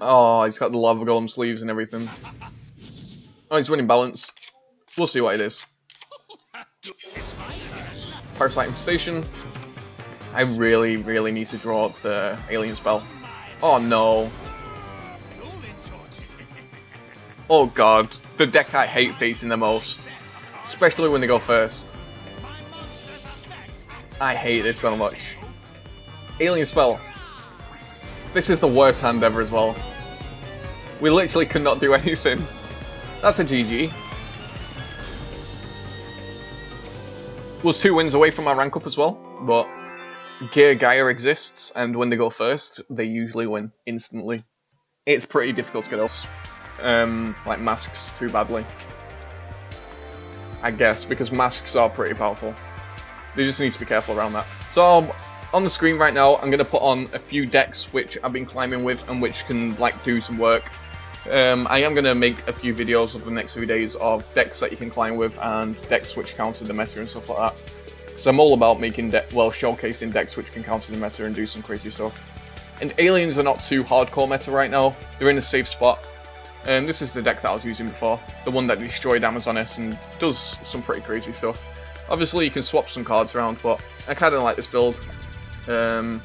Oh, he's got the Lava Golem sleeves and everything. Oh, he's running balance. We'll see what it is. Parasite Infestation. I really, really need to draw up the alien spell. Oh no. Oh god. The deck I hate facing the most. Especially when they go first. I hate this so much. Alien spell. This is the worst hand ever as well. We literally cannot do anything. That's a GG. Was 2 wins away from our rank up as well, but Gear Gaia exists, and when they go first, they usually win instantly. It's pretty difficult to get else, like masks too badly. I guess, because masks are pretty powerful. They just need to be careful around that. So, on the screen right now, I'm going to put on a few decks which I've been climbing with and which can like do some work. I am going to make a few videos over the next few days of decks that you can climb with and decks which counter the meta and stuff like that. So I'm all about making showcasing decks which can counter the meta and do some crazy stuff. And aliens are not too hardcore meta right now. They're in a safe spot. And this is the deck that I was using before, the one that destroyed Amazoness and does some pretty crazy stuff. Obviously you can swap some cards around, but I kind of like this build. It's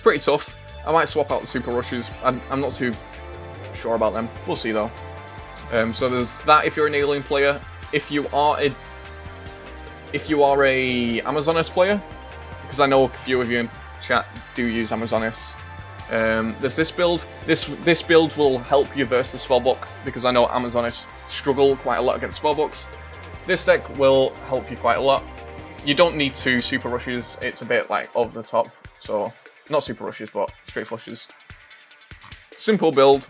pretty tough. I might swap out the Super Rushes. I'm not too sure about them. We'll see though. So there's that if you're an alien player. If you are a Amazoness player, because I know a few of you in chat do use Amazoness. There's this build. This build will help you versus Spellbook, because I know Amazoness struggle quite a lot against Spellbooks. This deck will help you quite a lot. You don't need 2 super rushes, it's a bit like over the top, so not super rushes but straight flushes. Simple build.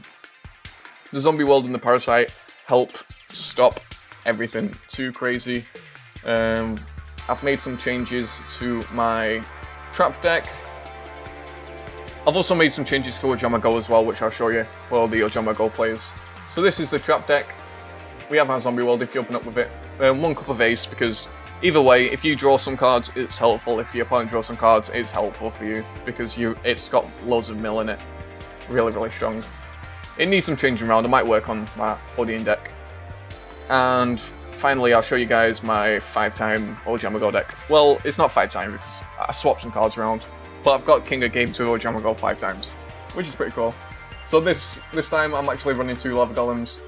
The zombie world and the parasite help stop everything too crazy. I've made some changes to my trap deck. I've also made some changes to Ojama Go as well, which I'll show you for the Ojama Go players. So this is the trap deck. We have our zombie world if you open up with it. 1 cup of ace, because either way, if you draw some cards, it's helpful. If your opponent draws some cards, it's helpful for you, because it's got loads of mill in it. Really, really strong. It needs some changing around. I might work on my Odeon deck. And finally, I'll show you guys my 5-time Ojama Go deck. Well, it's not 5-time because I swapped some cards around, but I've got King of Game 2 Ojama Go 5 times, which is pretty cool. So this time, I'm actually running 2 Lava Golems,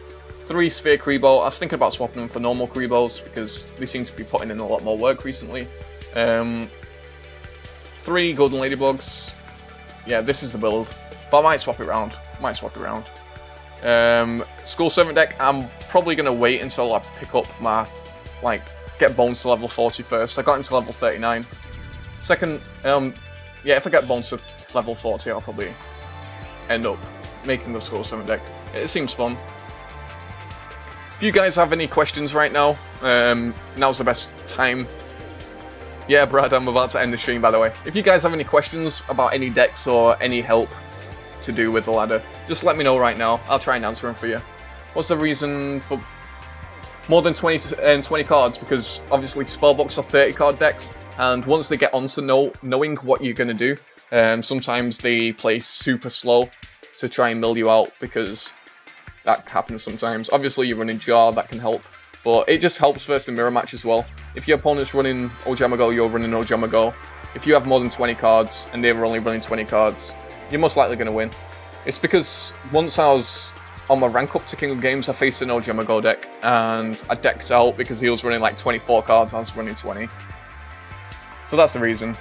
3 Sphere Kribo. I was thinking about swapping them for normal Kribos because they seem to be putting in a lot more work recently. 3 Golden Ladybugs. Yeah, this is the build, but I might swap it around. Skull Servant deck, I'm probably going to wait until I pick up my, get Bones to level 40 first. I got him to level 39. Second, yeah, if I get Bones to level 40, I'll probably end up making the Skull Servant deck. It seems fun. If you guys have any questions right now, now's the best time. Yeah, Brad, I'm about to end the stream, by the way. If you guys have any questions about any decks or any help to do with the ladder, just let me know right now. I'll try and answer them for you. What's the reason for more than 20 cards? Because obviously spellbooks are 30 card decks, and once they get onto knowing what you're going to do, sometimes they play super slow to try and mill you out, because that happens sometimes. Obviously you're running Jar, that can help, but it just helps versus mirror match as well. If your opponent's running Ojama Go, you're running Ojama Go. If you have more than 20 cards and they were only running 20 cards, you're most likely going to win. It's because once I was on my rank up to King of Games, I faced an Ojama Go deck, and I decked out because he was running like 24 cards, I was running 20. So that's the reason.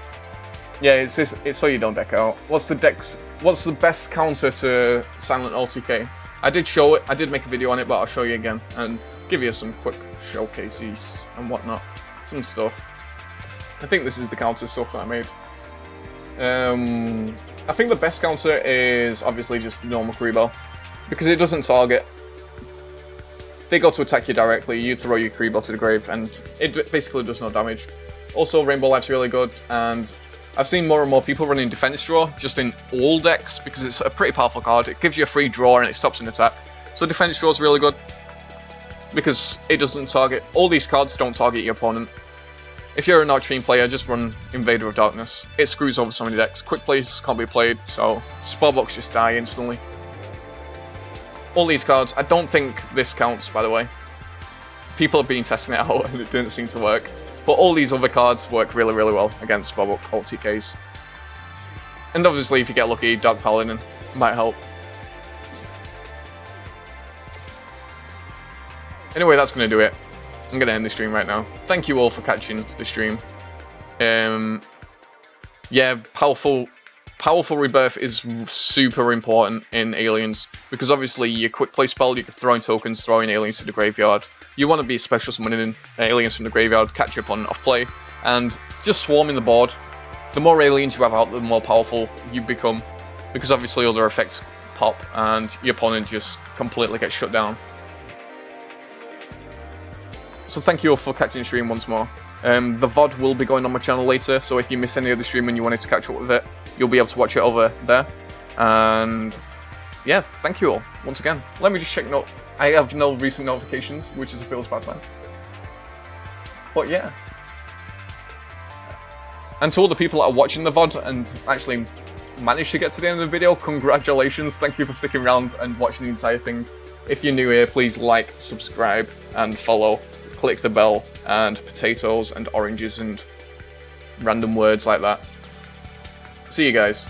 Yeah, it's so you don't deck out. What's the best counter to Silent OTK? I did show it, I did make a video on it, but I'll show you again and give you some quick showcases and whatnot. Some stuff. I think this is the counter stuff that I made. I think the best counter is obviously just normal Kribo, because it doesn't target. They go to attack you directly, you throw your Kribo to the grave, and it basically does no damage. Also, Rainbow Light's really good, and I've seen more and more people running Defense Draw just in all decks, because it's a pretty powerful card. It gives you a free draw and it stops an attack. So Defense Draw is really good, because it doesn't target. All these cards don't target your opponent. If you're an Arcane player, just run Invader of Darkness. It screws over so many decks. Quick plays can't be played, so Spellbooks just die instantly. All these cards, I don't think this counts, by the way. People have been testing it out and it didn't seem to work. But all these other cards work really, really well against Spellbook OTKs. And obviously, if you get lucky, Dark Paladin might help. Anyway, that's going to do it. I'm going to end the stream right now. Thank you all for catching the stream. Yeah, powerful rebirth is super important in Aliens, because obviously your quick play spell, you can throw in tokens, throwing aliens to the graveyard. You want to be special summoning aliens from the graveyard, catch up on off play, and just swarming the board. The more aliens you have out, the more powerful you become, because obviously other effects pop and your opponent just completely gets shut down. So thank you all for catching the stream once more. The VOD will be going on my channel later, so if you miss any of the stream and you wanted to catch up with it, you'll be able to watch it over there. And yeah, thank you all once again. Let me just check note. I have no recent notifications, which is a feels bad man. But yeah. And to all the people that are watching the VOD and actually managed to get to the end of the video, congratulations. Thank you for sticking around and watching the entire thing. If you're new here, please like, subscribe, and follow. Click the bell, and potatoes and oranges and random words like that. See you guys.